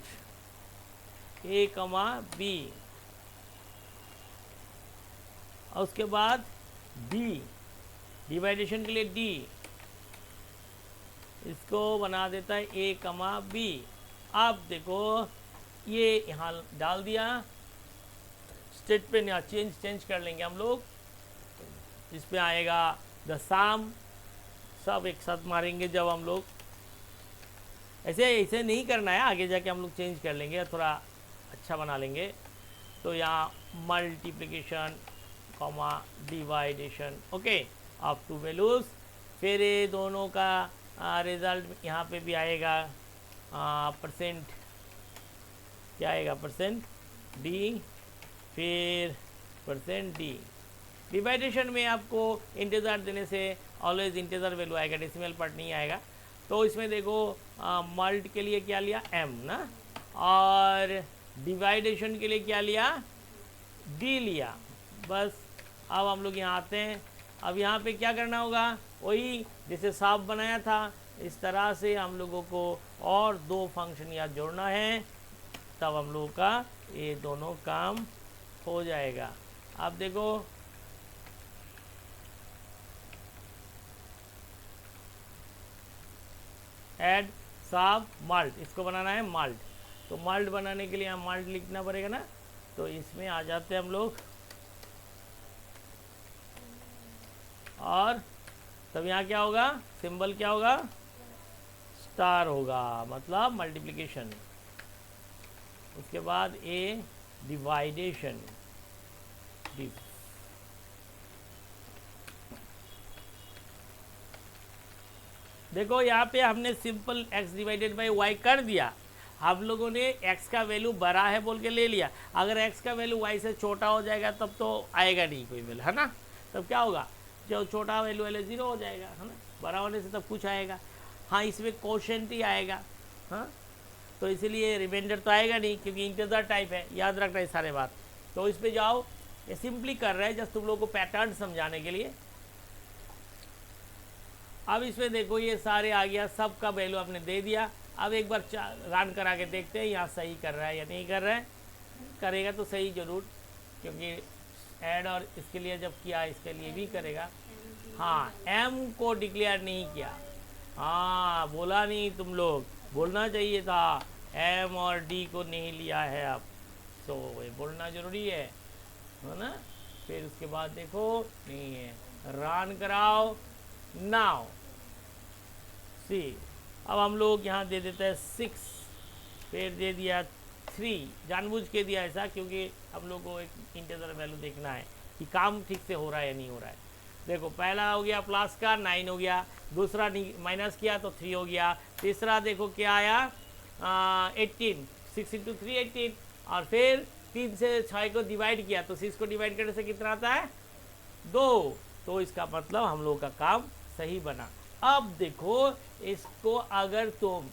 A, B, और उसके बाद D, डिवाइडेशन के लिए D, इसको बना देता है A, B। अब देखो ये यहाँ डाल दिया, स्टेटमेंट यहाँ चेंज कर लेंगे हम लोग, इस पे आएगा द सम, सब एक साथ मारेंगे जब हम लोग, ऐसे नहीं करना है, आगे जाके हम लोग चेंज कर लेंगे, थोड़ा अच्छा बना लेंगे। तो यहाँ multiplication comma division, okay, of two values, फिर ये दोनों का रिजल्ट यहाँ पे भी आएगा, परसेंट क्या आएगा, परसेंट डी, फिर परसेंट डी। डिवाइडेशन में आपको इंटीजर देने से ऑलवेज इंटीजर वैल्यू आएगा, डेसिमल पार्ट नहीं आएगा। तो इसमें देखो मल्ट के लिए क्या लिया m ना, और डिवाइडेशन के लिए क्या लिया d लिया, बस। अब हम लोग यहाँ आते हैं, अब यहाँ पे क्या करना होगा, वही जैसे साफ बनाया था इस तरह से हम लोगों को और 2 फंक्शन यहाँ जोड़ना है, तब हम लोगों का ये दोनों काम हो जाएगा। अब देखो ऐड साब माल्ट, इसको बनाना है माल्ट, तो माल्ट बनाने के लिए यहाँ माल्ट लिखना पड़ेगा ना। तो इसमें आ जाते हैं हम लोग, और तब यहाँ क्या होगा, सिंबल क्या होगा, स्टार होगा, मतलब मल्टीप्लिकेशन। उसके बाद ए डिवाइडेशन, देखो यहाँ पे हमने simple x divided by Y कर दिया, हम लोगों ने x का वैल्यू बड़ा है बोल के ले लिया। अगर x का वैल्यू y से छोटा हो जाएगा तब तो आएगा नहीं कोई वैल्यू, है ना। तब क्या होगा, जो छोटा वैल्यू वाले 0 हो जाएगा, है ना, बड़ा होने से तब कुछ आएगा। हाँ इसमें कोशेंट ही आएगा, हाँ तो इसीलिए रिमाइंडर तो आएगा नहीं, क्योंकि इंटीजर टाइप है, याद रखना है सारे बात। तो इस पर जाओ, ये सिंपली कर रहे हैं जस्ट तुम लोगों को पैटर्न समझाने के लिए। अब इसमें देखो ये सारे आ गया, सब का वैल्यू आपने दे दिया। अब एक बार रन करा के देखते हैं यहाँ सही कर रहा है या नहीं कर रहा है, करेगा तो सही ज़रूर, क्योंकि ऐड और इसके लिए जब किया इसके लिए भी करेगा। हाँ m को डिक्लेयर नहीं किया, हाँ बोला नहीं, तुम लोग बोलना चाहिए था, m और d को नहीं लिया है अब, तो ये बोलना ज़रूरी है ना। फिर उसके बाद देखो नहीं है, रन कराओ नाउ, सी अब हम लोग यहाँ दे देते हैं 6, फिर दे दिया 3, जानबूझ के दिया ऐसा क्योंकि हम लोग को एक इंटीजर वैल्यू देखना है कि काम ठीक से हो रहा है या नहीं हो रहा है। देखो पहला हो गया प्लस का 9 हो गया, दूसरा माइनस किया तो 3 हो गया, तीसरा देखो क्या आया 18, 6 इंटू 3 18, और फिर 3 से 6 को डिवाइड किया तो 6 को डिवाइड करने से कितना आता है 2, तो इसका मतलब हम लोग का काम सही बना। अब देखो इसको अगर तुम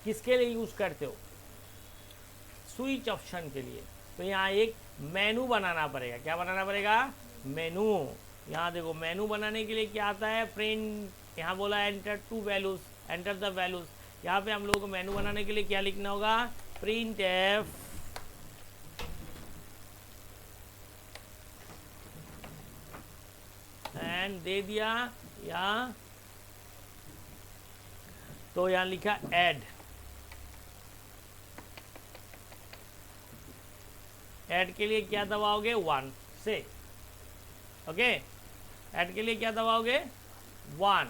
किसके लिए यूज करते हो, स्विच ऑप्शन के लिए, तो यहाँ एक मेनू बनाना पड़ेगा। क्या बनाना पड़ेगा, मेनू। यहाँ देखो मेनू बनाने के लिए क्या आता है, प्रिंट, यहाँ बोला enter to values, enter the values. यहाँ पे हम लोग को मेनू बनाने के लिए क्या लिखना होगा, प्रिंट एफ एंड दे दिया यहाँ, तो यहाँ लिखा ऐड, ऐड के लिए क्या दबाओगे 1 से, ओके, ऐड के लिए क्या दबाओगे 1,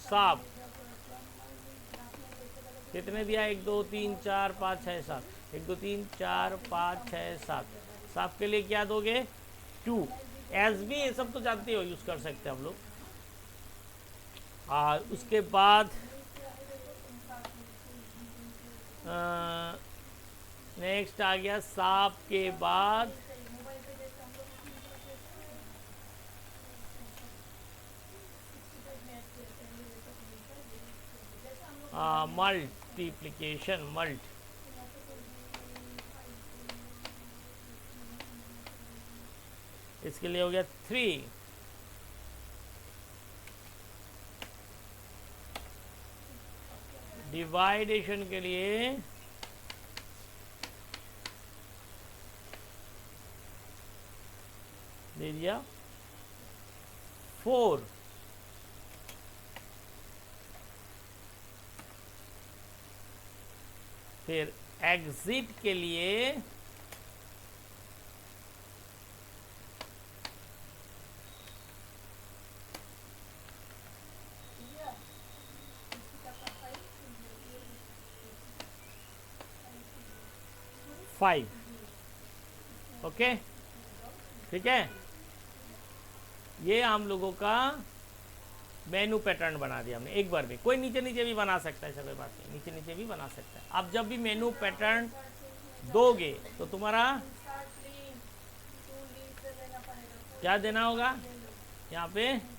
साफ कितने दिया 1 2 3 4 5 6 7, 1 2 3 4 5 6 7, साफ के लिए क्या दोगे 2, एस भी ये सब तो जानते हो यूज कर सकते हैं हम लोग। और उसके बाद नेक्स्ट आ गया साफ के बाद मल्टीप्लिकेशन, मल्ट, इसके लिए हो गया 3, डिवाइडेशन के लिए दे दिया 4, फिर एग्जिट के लिए 5, ओके, ठीक है। ये हम लोगों का मेनू पैटर्न बना दिया हमने एक बार में। कोई नीचे नीचे भी बना सकता है, ऐसा कोई बात नहीं, नीचे नीचे भी बना सकता है। अब जब भी मेनू पैटर्न दोगे तो तुम्हारा क्या देना होगा, यहाँ पे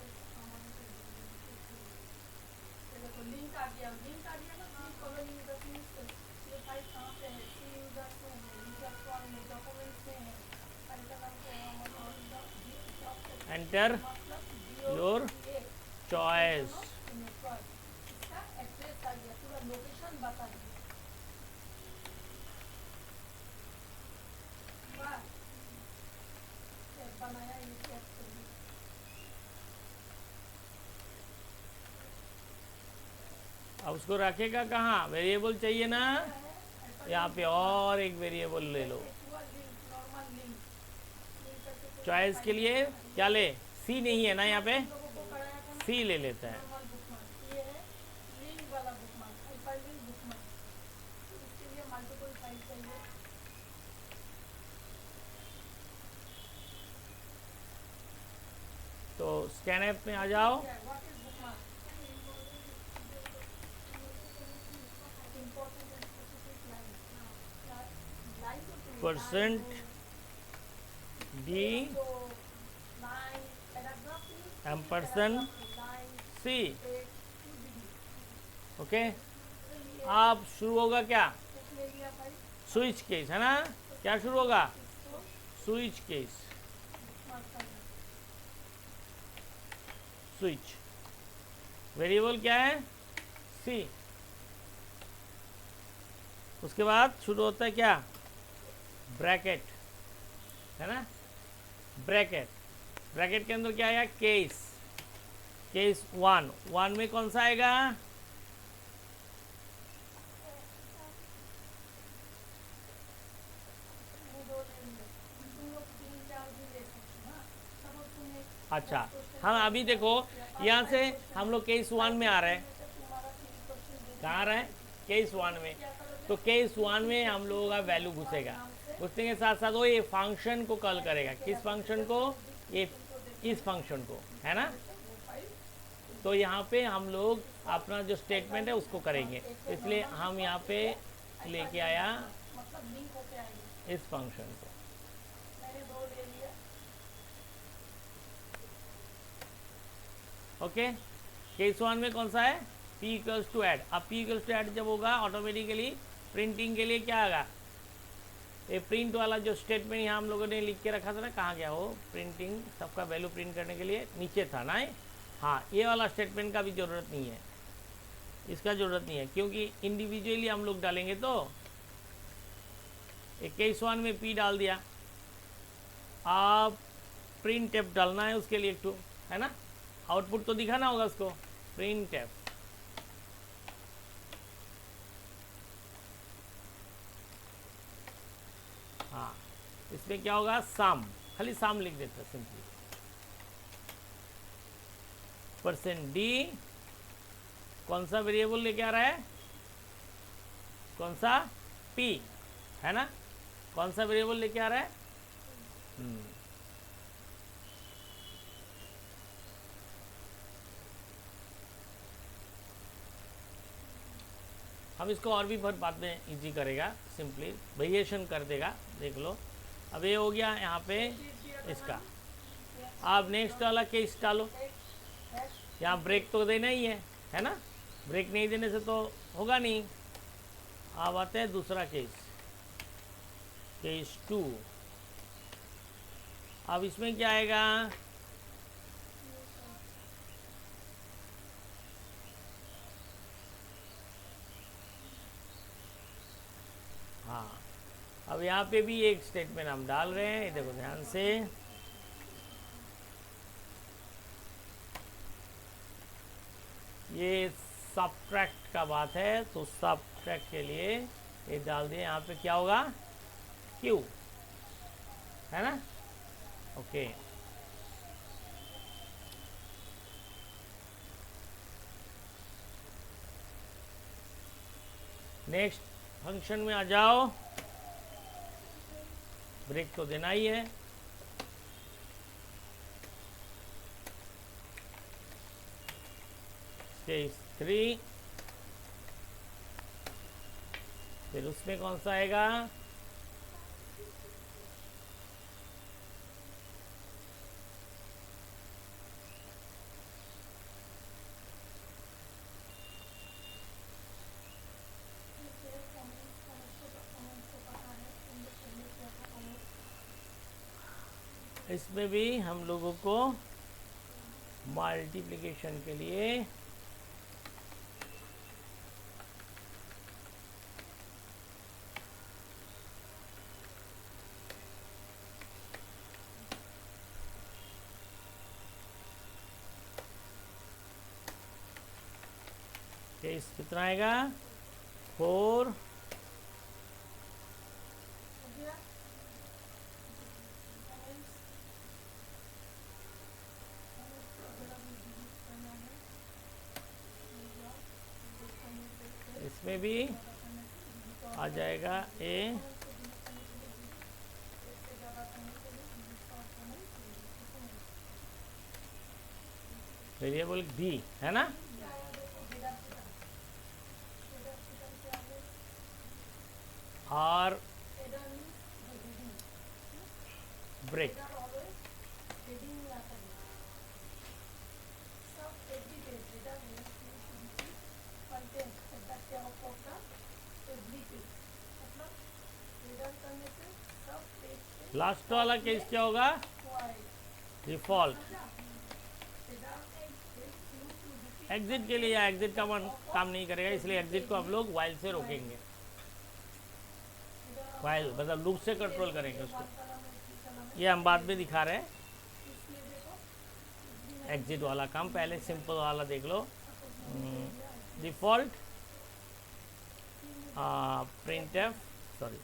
एंटर योर चॉइस, अब उसको रखेगा कहाँ, वेरिएबल चाहिए ना, यहाँ पे और एक वेरिएबल ले लो। चॉइस के लिए क्या ले, सी नहीं है ना यहाँ पे, सी ले लेता है। तो स्कैन ऐप में आ जाओ, परसेंट डी एम्परसेंट सी, ओके। अब शुरू होगा क्या, स्विच केस है ना, क्या शुरू होगा, स्विच केस, स्विच, वेरिएबल क्या है सी, उसके बाद शुरू होता है क्या, ब्रैकेट है ना, ब्रैकेट, ब्रैकेट के अंदर क्या आएगा केस, केस 1, 1 में कौन सा आएगा, अच्छा, हाँ अभी देखो यहाँ से हम लोग केस 1 में आ रहे हैं। कहाँ आ रहे हैं? केस 1 में। तो केस 1 में हम लोगों का वैल्यू घुसेगा, घुसने के साथ साथ वो ये फंक्शन को कॉल करेगा। किस फंक्शन को? ये इस फंक्शन को, है ना। तो यहाँ पे हम लोग अपना जो स्टेटमेंट है उसको करेंगे, इसलिए हम यहाँ पे लेके आया इस फंक्शन को। ओके, केस 1 में कौन सा है? p equals to add. अब p इक्वल्स टू ऐड जब होगा ऑटोमेटिकली प्रिंटिंग के लिए क्या आएगा? ये प्रिंट वाला जो स्टेटमेंट यहाँ हम लोगों ने लिख के रखा था ना, कहाँ गया वो? प्रिंटिंग, सबका वैल्यू प्रिंट करने के लिए नीचे था ना। हाँ, ये वाला स्टेटमेंट का भी ज़रूरत नहीं है, इसका ज़रूरत नहीं है, क्योंकि इंडिविजुअली हम लोग डालेंगे। तो एक केस 1 में p डाल दिया, आप प्रिंट एफ डालना है उसके लिए एक टू, है ना। आउटपुट तो दिखाना होगा उसको, प्रिंट एफ। हाँ, इसमें क्या होगा? सम, खाली सम लिख देते हैं सिंपली। %d कौन सा वेरिएबल लेके आ रहा है? कौन सा? p, है ना। कौन सा वेरिएबल लेके आ रहा है? हम इसको और भी बहुत बाद में इजी करेगा, सिंपली वेरिएशन कर देगा, देख लो। अब ये हो गया यहाँ पे इसका। अब नेक्स्ट वाला केस डालो, यहाँ ब्रेक तो देना ही है ना। ब्रेक नहीं देने से तो होगा नहीं। अब आते हैं दूसरा केस, केस 2। अब इसमें क्या आएगा? हाँ, अब यहाँ पे भी एक स्टेटमेंट हम डाल रहे हैं, देखो ध्यान से। ये सबट्रैक्ट का बात है, तो सबट्रैक्ट के लिए ये डाल दिए। यहाँ पे क्या होगा? क्यू, है ना। ओके, नेक्स्ट फंक्शन में आ जाओ। ब्रेक तो देना ही है। केस 3, फिर उसमें कौन सा आएगा? इसमें भी हम लोगों को मल्टीप्लिकेशन के लिए केस कितना आएगा? 4, इसमें भी आ जाएगा ए, वेरिएबल बी, है ना। और ब्रेक, लास्ट वाला केस क्या होगा? डिफॉल्ट। एग्जिट के लिए या एग्जिट का काम नहीं करेगा, इसलिए एग्जिट को हम लोग वाइल से रोकेंगे। वाइल मतलब लूप से कंट्रोल करेंगे उसको। ये हम बाद में दिखा रहे हैं। एग्जिट वाला काम पहले सिंपल वाला देख लो। Default printf, sorry,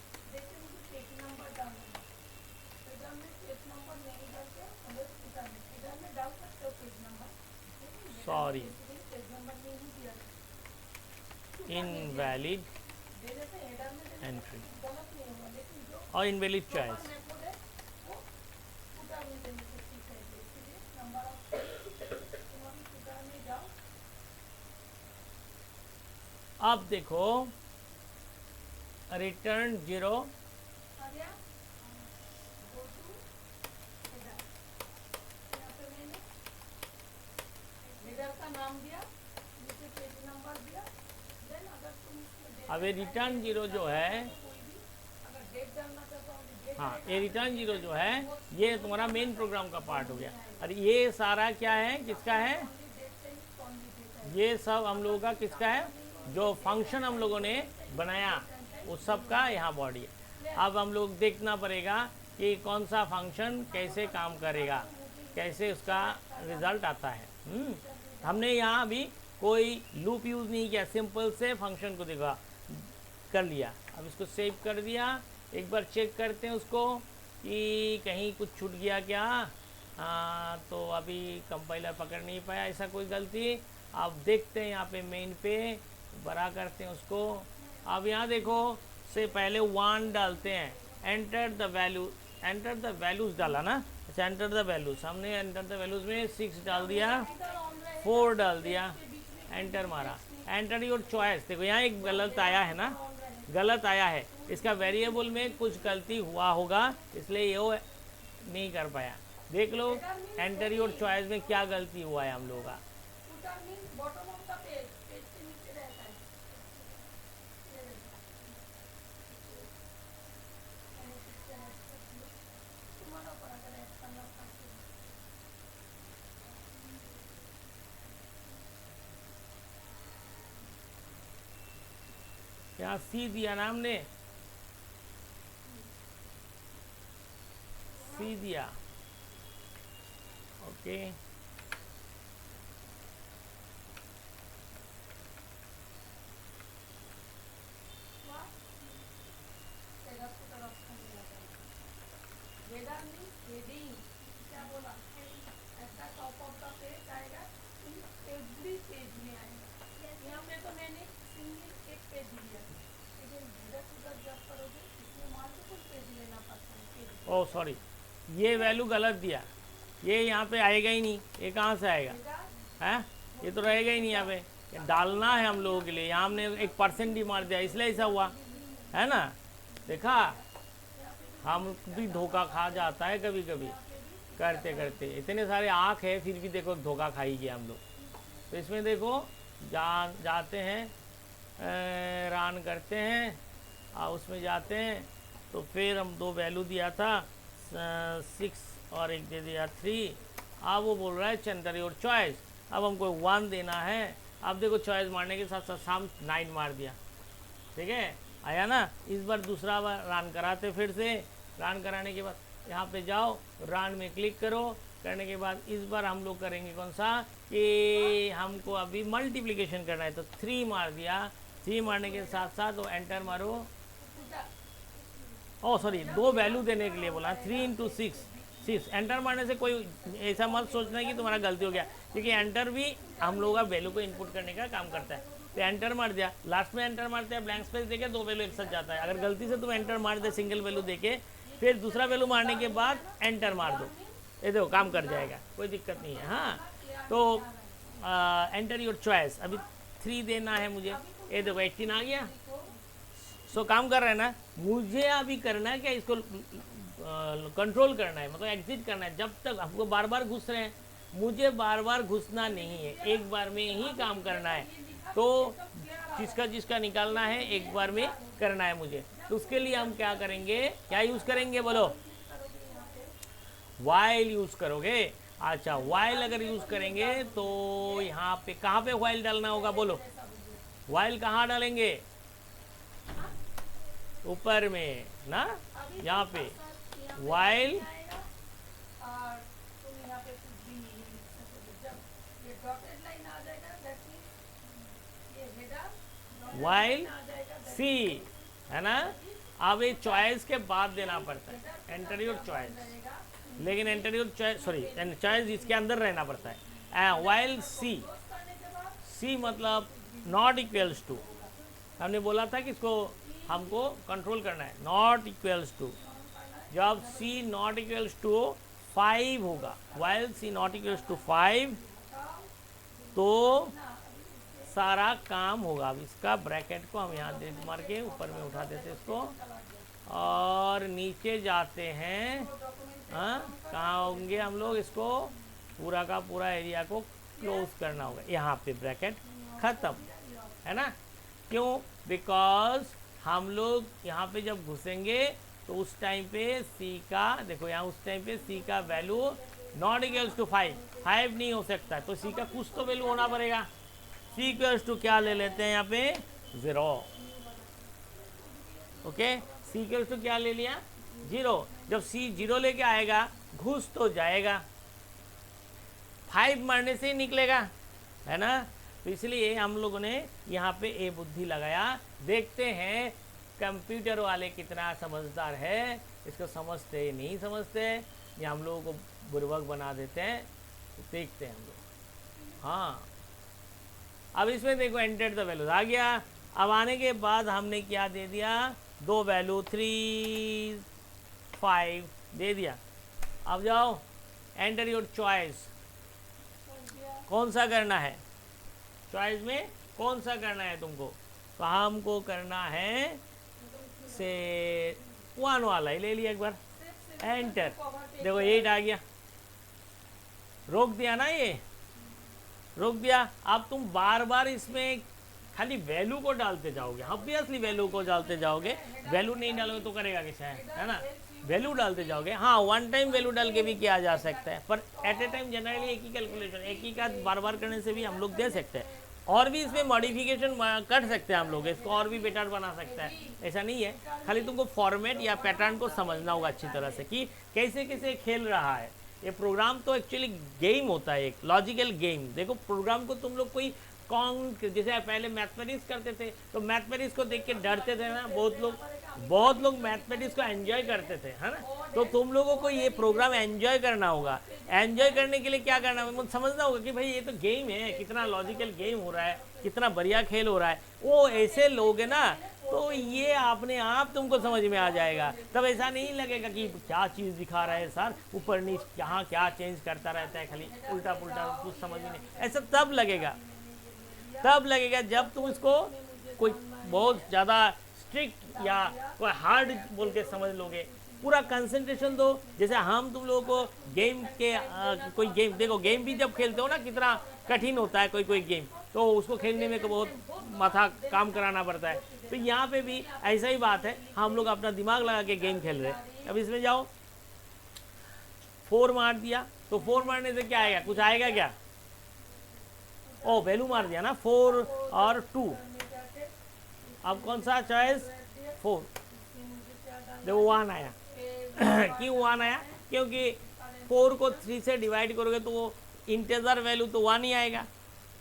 sorry, invalid entry और इनवैलिड चॉइस। अब देखो रिटर्न 0, अब ये रिटर्न 0 जो है, हाँ ये रिटर्न 0 जो है ये तुम्हारा मेन प्रोग्राम का पार्ट हो गया। और ये सारा क्या है, किसका है, ये सब हम लोगों का किसका है, जो फंक्शन हम लोगों ने बनाया उस सब का यहाँ बॉडी है। अब हम लोग देखना पड़ेगा कि कौन सा फंक्शन कैसे काम करेगा, कैसे उसका रिजल्ट आता है। हमने यहाँ अभी कोई लूप यूज़ नहीं किया, सिंपल से फंक्शन को देखा कर लिया। अब इसको सेव कर दिया, एक बार चेक करते हैं उसको कि कहीं कुछ छूट गया क्या। तो अभी कंपाइलर पकड़ नहीं पाया ऐसा कोई गलती। अब देखते हैं यहाँ पे मेन पे बड़ा करते हैं उसको। अब यहाँ देखो से पहले 1 डालते हैं, enter the value, enter the values डाला ना, अच्छा एंटर द वैल्यूज़, हमने एंटर द वैल्यूज़ में 6 डाल दिया, 4 डाल दिया, एंटर मारा, एंटर योर चॉइस। देखो यहाँ एक गलत आया है ना, गलत आया है, इसका वेरिएबल में कुछ गलती हुआ होगा इसलिए ये वो नहीं कर पाया। देख लो एंटर योर चॉइस में क्या गलती हुआ है हम लोगों का। क्या सी दिया ना हमने, सी दिया, ओके। ओह सॉरी, ये वैल्यू गलत दिया, ये यहाँ पे आएगा ही नहीं, ये कहाँ से आएगा, है ये तो रहेगा ही नहीं यहाँ पे, डालना है हम लोगों के लिए। यहाँ हमने 1% ही मार दिया इसलिए ऐसा हुआ है ना। देखा, हम भी धोखा खा जाता है कभी कभी करते करते, इतने सारे आँख है फिर भी देखो धोखा खाई गया हम लोग। तो इसमें देखो जाते हैं, रन करते हैं और उसमें जाते हैं तो फिर हम 2 वैल्यू दिया था 6 और एक दे दिया 3। अब वो बोल रहा है एंटर योर चॉइस, अब हमको 1 देना है। अब देखो चॉइस मारने के साथ साथ हम 9 मार दिया, ठीक है आया ना। इस बार दूसरा बार रन कराते, फिर से रन कराने के बाद यहाँ पे जाओ, रन में क्लिक करो, करने के बाद इस बार हम लोग करेंगे कौन सा कि हमको अभी मल्टीप्लिकेशन करना है तो 3 मार दिया। 3 मारने के साथ साथ वो एंटर मारो, ओह सॉरी 2 वैल्यू देने के लिए बोला, 3 × 6। एंटर मारने से कोई ऐसा मत सोचना कि तुम्हारा गलती हो गया, क्योंकि एंटर भी हम लोगों का वैल्यू को इनपुट करने का काम करता है। तो एंटर मार दिया, लास्ट में एंटर मारते हैं, ब्लैंक स्पेस देके 2 वैल्यू एक साथ जाता है। अगर गलती से तुम एंटर मार दे सिंगल वैल्यू देके, फिर दूसरा वैल्यू मारने के बाद एंटर मार दो, ये देखो काम कर जाएगा, कोई दिक्कत नहीं है। हाँ तो एंटर योर चॉइस, अभी 3 देना है मुझे, ये देखो 18 आ गया। सो काम कर रहा है ना, मुझे अभी करना है क्या, इसको कंट्रोल करना है, मतलब एग्जिट करना है। जब तक हमको बार बार घुस रहे हैं, मुझे बार बार घुसना नहीं है, एक बार में ही काम करना है। तो जिसका जिसका निकालना है एक बार में करना है मुझे। तो उसके लिए हम क्या करेंगे, क्या यूज़ करेंगे बोलो, वाइल यूज़ करोगे। अच्छा वाइल अगर यूज़ करेंगे तो यहाँ पे कहाँ पे वाइल डालना होगा बोलो, वाइल कहाँ डालेंगे, ऊपर में ना, यहाँ पे वाइल वाइल सी है ना। अब ये चॉइस के बाद देना पड़ता है, एंटर योर चॉइस, लेकिन enter your choice, sorry choice इसके अंदर रहना पड़ता है। वाइल सी मतलब नॉट इक्वल्स टू, हमने बोला था कि इसको हमको कंट्रोल करना है, नॉट इक्वल्स टू, जब सी नॉट इक्वल्स टू 5 होगा, while C not equals to 5 तो सारा काम होगा। अब इसका ब्रैकेट को हम यहाँ दे मार के ऊपर में उठा देते इसको और नीचे जाते हैं। कहाँ होंगे हम लोग, इसको पूरा का पूरा एरिया को क्लोज करना होगा, यहाँ पे ब्रैकेट ख़त्म, है ना। क्यों? बिकॉज हम लोग यहाँ पे जब घुसेंगे तो उस टाइम पे सी का, देखो यहाँ उस टाइम पे सी का वैल्यू नॉट इक्वल्स टू 5 नहीं हो सकता, तो सी का कुछ तो वैल्यू होना पड़ेगा। सी इक्वल्स टू क्या ले लेते हैं यहाँ पे 0, ओके। सी इक्वल्स टू क्या ले लिया 0, जब सी 0 लेके आएगा घुस तो जाएगा, 5 मारने से ही निकलेगा, है ना। तो इसलिए हम लोगों ने यहाँ पे ए बुद्धि लगाया। देखते हैं कंप्यूटर वाले कितना समझदार है, इसको समझते नहीं समझते या हम लोगों को बुर्बक बना देते हैं, तो देखते हैं हम लोग। हाँ, अब इसमें देखो एंटर द वैल्यूज आ गया। अब आने के बाद हमने क्या दे दिया, 2 वैल्यू 3 5 दे दिया। अब जाओ एंटर योर चॉइस, कौन सा करना है, चॉइस में कौन सा करना है तुमको, तो हमको करना है से 1 वाला ही ले लिया एक बार, एंटर। देखो 8 आ गया, रोक दिया ना, ये रोक दिया। अब तुम बार बार इसमें खाली वैल्यू को डालते जाओगे, ऑब्वियसली वैल्यू को डालते जाओगे, वैल्यू नहीं डालोगे तो करेगा कैसे, है ना। वैल्यू डालते जाओगे। हाँ, वन टाइम वैल्यू डाल के भी किया जा सकता है, पर एट ए टाइम जनरली एक ही कैलकुलेशन, एक ही का बार बार करने से भी हम लोग दे सकते हैं, और भी इसमें मॉडिफिकेशन कर सकते हैं हम लोग, इसको और भी बेटर बना सकता है, ऐसा नहीं है। खाली तुमको फॉर्मेट या पैटर्न को समझना होगा अच्छी तरह से कि कैसे कैसे खेल रहा है ये प्रोग्राम। तो एक्चुअली गेम होता है, एक लॉजिकल गेम। देखो प्रोग्राम को तुम लोग कोई कौन, जैसे पहले मैथमेटिक्स करते थे तो मैथमेटिक्स को देख के डरते थे ना, बहुत लोग मैथमेटिक्स को एंजॉय करते थे, है ना। तो तुम लोगों को ये प्रोग्राम एंजॉय करना होगा। एंजॉय करने के लिए क्या करना होगा, मुझे समझना होगा कि भाई ये तो गेम है, कितना लॉजिकल गेम हो रहा है, कितना बढ़िया खेल हो रहा है। वो ऐसे लोग है ना, तो ये अपने आप तुमको समझ में आ जाएगा। तब ऐसा नहीं लगेगा कि क्या चीज़ दिखा रहा है सर, ऊपर नीचे यहाँ क्या चेंज करता रहता है, खाली उल्टा पुल्टा, कुछ समझ में नहीं। ऐसा तब लगेगा जब तुम इसको कोई बहुत ज़्यादा स्ट्रिक्ट या कोई हार्ड बोल के समझ लोगे। पूरा कंसंट्रेशन दो। जैसे हम तुम लोगों को गेम के कोई गेम, देखो गेम भी जब खेलते हो ना कितना कठिन होता है कोई गेम, तो उसको खेलने में बहुत माथा काम कराना पड़ता है। तो यहाँ पे भी ऐसा ही बात है, हम लोग अपना दिमाग लगा के गेम खेल रहे हैं। अब इसमें जाओ 4 मार दिया, तो 4 मारने से क्या आएगा, कुछ आएगा क्या, ओ वैल्यू मार दिया ना 4 और 2। अब कौन सा चॉइस 4, देखो 1 आया। क्यों 1 आया, क्योंकि 4 को 3 से डिवाइड करोगे तो वो इंटीजर वैल्यू तो 1 ही आएगा,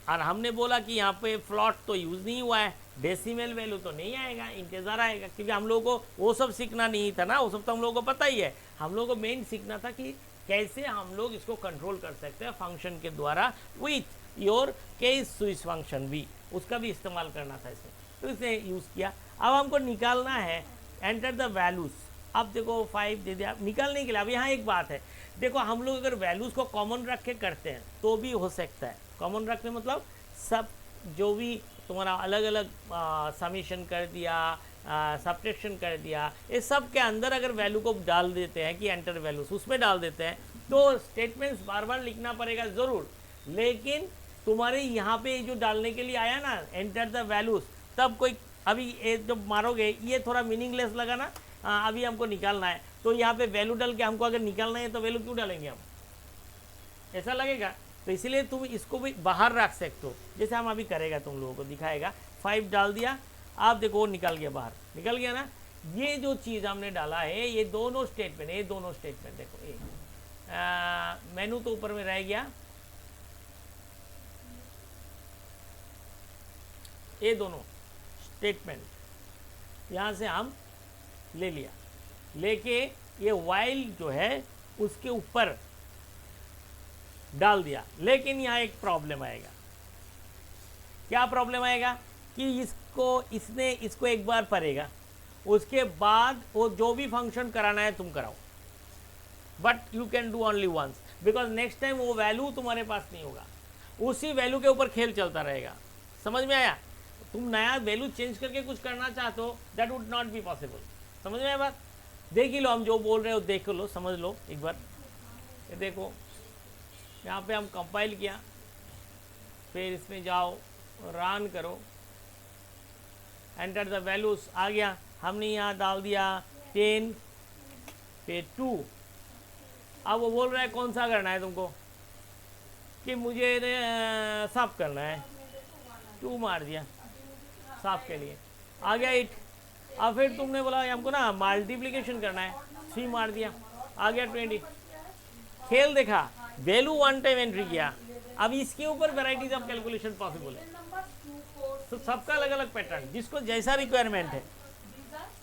और हमने बोला कि यहाँ पे फ्लॉट तो यूज़ नहीं हुआ है, डेसिमल वैल्यू तो नहीं आएगा, इंटीजर आएगा। क्योंकि हम लोगों को वो सब सीखना नहीं था ना, वो सब तो हम लोगों को पता ही है। हम लोगों को मेन सीखना था कि कैसे हम लोग इसको कंट्रोल कर सकते हैं फंक्शन के द्वारा, with your case switch function भी, उसका भी इस्तेमाल करना था इसमें, तो इसे यूज़ किया। अब हमको निकालना है एंटर द वैल्यूज़। अब देखो 5 दे दिया निकालने के लिए। अब यहाँ एक बात है, देखो हम लोग अगर वैल्यूज़ को कॉमन रख के करते हैं तो भी हो सकता है। कॉमन रखने मतलब सब जो भी तुम्हारा अलग अलग समीशन कर दिया, सब्ट्रैक्शन कर दिया, ये सब के अंदर अगर वैल्यू को डाल देते हैं कि एंटर वैल्यूज़ उसमें डाल देते हैं, तो स्टेटमेंट्स बार बार लिखना पड़ेगा ज़रूर। लेकिन तुम्हारे यहाँ पे जो डालने के लिए आया ना एंटर द वैल्यूज़, तब कोई अभी ये जब मारोगे ये थोड़ा मीनिंगलेस लगा ना, अभी हमको निकालना है, तो यहाँ पे वैल्यू डाल के हमको अगर निकालना है तो वैल्यू क्यों डालेंगे हम, ऐसा लगेगा। तो इसलिए तुम इसको भी बाहर रख सकते हो, जैसे हम अभी करेगा, तुम लोगों को दिखाएगा। 5 डाल दिया, आप देखो वो निकल गया बाहर, निकल गया ना। ये जो चीज़ हमने डाला है, ये दोनों स्टेटमेंट, देखो ये मेनू तो ऊपर में रह गया, ये दोनों स्टेटमेंट यहाँ से हम ले लिया, लेके ये वाइल जो है उसके ऊपर डाल दिया, लेकिन यहाँ एक प्रॉब्लम आएगा। क्या प्रॉब्लम आएगा कि इसने इसको एक बार पढ़ेगा, उसके बाद वो जो भी फंक्शन कराना है तुम कराओ, but you can do only once, because next time वो वैल्यू तुम्हारे पास नहीं होगा, उसी वैल्यू के ऊपर खेल चलता रहेगा। समझ में आया? तुम नया वैल्यू चेंज करके कुछ करना चाहते हो, that would not be possible. समझ में आया बात? देख ही लो, हम जो बोल रहे हो देख लो, समझ लो एक बार। ये देखो, यहाँ पे हम कंपाइल किया, फिर इसमें जाओ, रन करो, एंटर द वैल्यूज, आ गया। हमने यहाँ डाल दिया 10 पे 2। अब वो बोल रहा है कौन सा करना है तुमको, कि मुझे साफ करना है, 2 मार दिया साफ के लिए, आ गया 8। अब फिर तुमने बोला हमको ना मल्टीप्लिकेशन करना है, 3 मार दिया, आ गया 20। खेल देखा, वैल्यू 1 टाइम एंट्री किया। अब इसके ऊपर वैराइटीज ऑफ कैलकुलेशन पॉसिबल है। तो सबका अलग अलग पैटर्न, जिसको जैसा रिक्वायरमेंट है,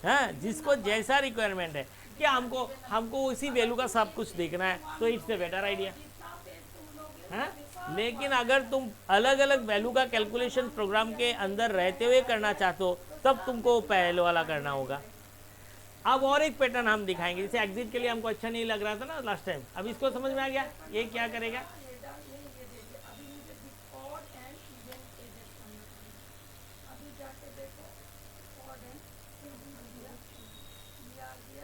हाँ, जिसको जैसा रिक्वायरमेंट है कि हमको उसी वैल्यू का सब कुछ देखना है, तो इट्स ए बेटर आइडिया है। लेकिन अगर तुम अलग अलग वैल्यू का कैलकुलेशन प्रोग्राम के अंदर रहते हुए करना चाहते हो, तब तुमको पहले वाला करना होगा। अब और एक पैटर्न हम दिखाएंगे, जैसे एग्जिट के लिए हमको अच्छा नहीं लग रहा था ना लास्ट टाइम, अब इसको समझ में आ गया। ये क्या करेगा,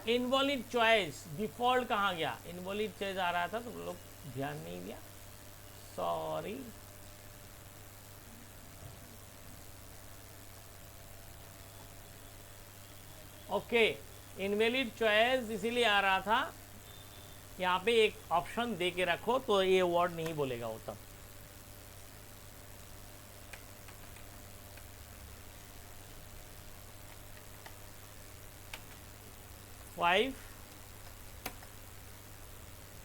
इनवॉलिड चॉइस, डिफॉल्ट कहाँ गया, इनवॉलिड चॉइस आ रहा था, तुम लोग ध्यान नहीं दिया, सॉरी। ओके, इनवैलिड चॉइस इसीलिए आ रहा था, यहाँ पे एक ऑप्शन दे के रखो तो ये वर्ड नहीं बोलेगा वो तब। फाइव,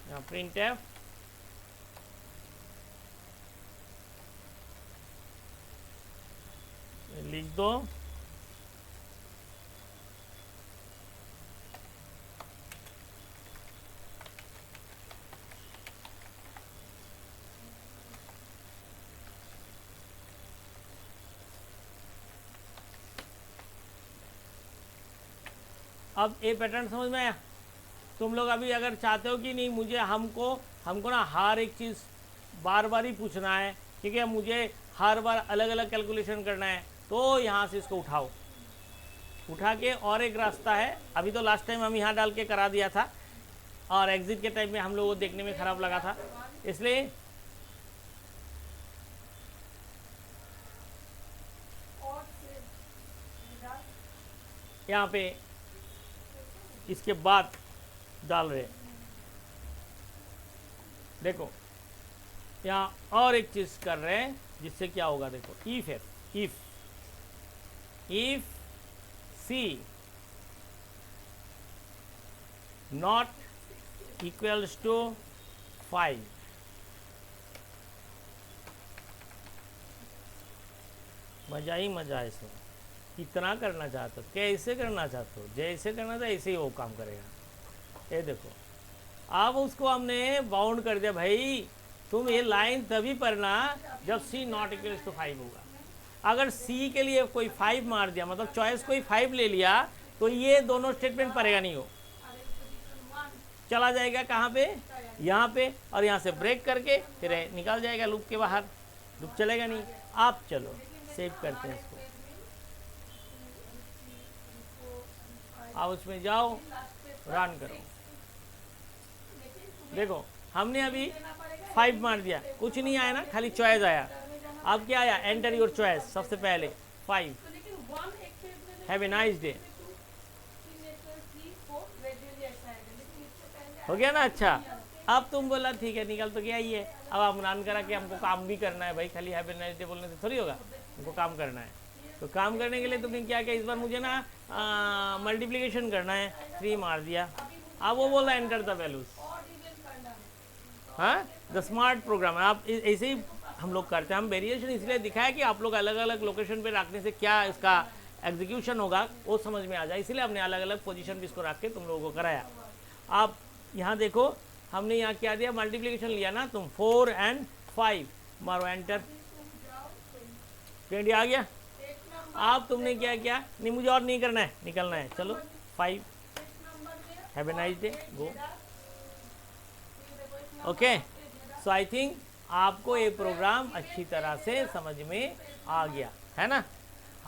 यहाँ प्रिंट एफ, लिख दो, अब ये पैटर्न समझ में आया? तुम लोग अभी अगर चाहते हो कि नहीं मुझे हमको ना हर एक चीज़ बार बार ही पूछना है, ठीक है, मुझे हर बार अलग अलग कैलकुलेशन करना है, तो यहाँ से इसको उठा के, और एक रास्ता है, अभी तो लास्ट टाइम हम यहाँ डाल के करा दिया था, और एग्जिट के टाइम में हम लोगों को देखने में ख़राब लगा था, इसलिए यहाँ पे इसके बाद डाल रहे। देखो यहाँ और एक चीज़ कर रहे हैं, जिससे क्या होगा, देखो if C not equals to 5, मजा ही मजा है इसमें। कितना करना चाहते हो, कैसे करना चाहते हो, जैसे करना था ऐसे ही वो काम करेगा। ये देखो, अब उसको हमने बाउंड कर दिया, भाई तुम ये लाइन तभी पढ़ना जब सी नॉट इक्वल्स टू 5 होगा। अगर सी के लिए कोई 5 मार दिया, मतलब चॉइस कोई 5 ले लिया, तो ये दोनों स्टेटमेंट पढ़ेगा नहीं, हो चला जाएगा कहाँ पे, यहाँ पे, और यहाँ से ब्रेक करके फिर निकाल जाएगा लूप के बाहर, लूप चलेगा नहीं। आप चलो सेव करते हैं इसको, आप उसमें जाओ, रन करो। देखो हमने अभी 5 मार दिया, कुछ नहीं आया ना, खाली चॉइस आया। अब क्या आया, एंटर योर चॉइस, सबसे पहले 5, हैव ए नाइस डे, हो गया ना। अच्छा, अब तुम बोला ठीक है निकल तो गया ही है, अब हम रन करा के हमको काम भी करना है भाई, खाली हैव ए नाइस डे बोलने से थोड़ी होगा, हमको काम करना है। तो काम करने के लिए तुमने क्या किया, इस बार मुझे ना मल्टीप्लिकेशन करना है, 3 मार दिया। अब वो बोला एंटर द वैल्यूज, हाँ, द स्मार्ट प्रोग्राम। आप ऐसे ही हम लोग करते हैं, हम वेरिएशन इसलिए दिखाया कि आप लोग अलग अलग लोकेशन पे रखने से क्या इसका एग्जीक्यूशन होगा वो समझ में आ जाए, इसलिए हमने अलग अलग पोजीशन भी इसको रख के तुम लोगों को कराया। आप यहाँ देखो हमने यहाँ क्या दिया, मल्टीप्लिकेशन लिया ना तुम, 4 and 5, मारो एंटर, 20 आ गया। अब तुमने क्या किया, नहीं मुझे और नहीं करना है, निकलना है, चलो 5, have a nice day, go. Okay, so I think आपको ये प्रोग्राम अच्छी तरह से समझ में आ गया है ना।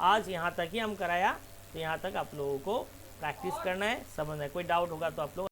आज यहाँ तक ही हम कराया, तो यहाँ तक आप लोगों को प्रैक्टिस करना है, समझना है। कोई डाउट होगा तो आप लोग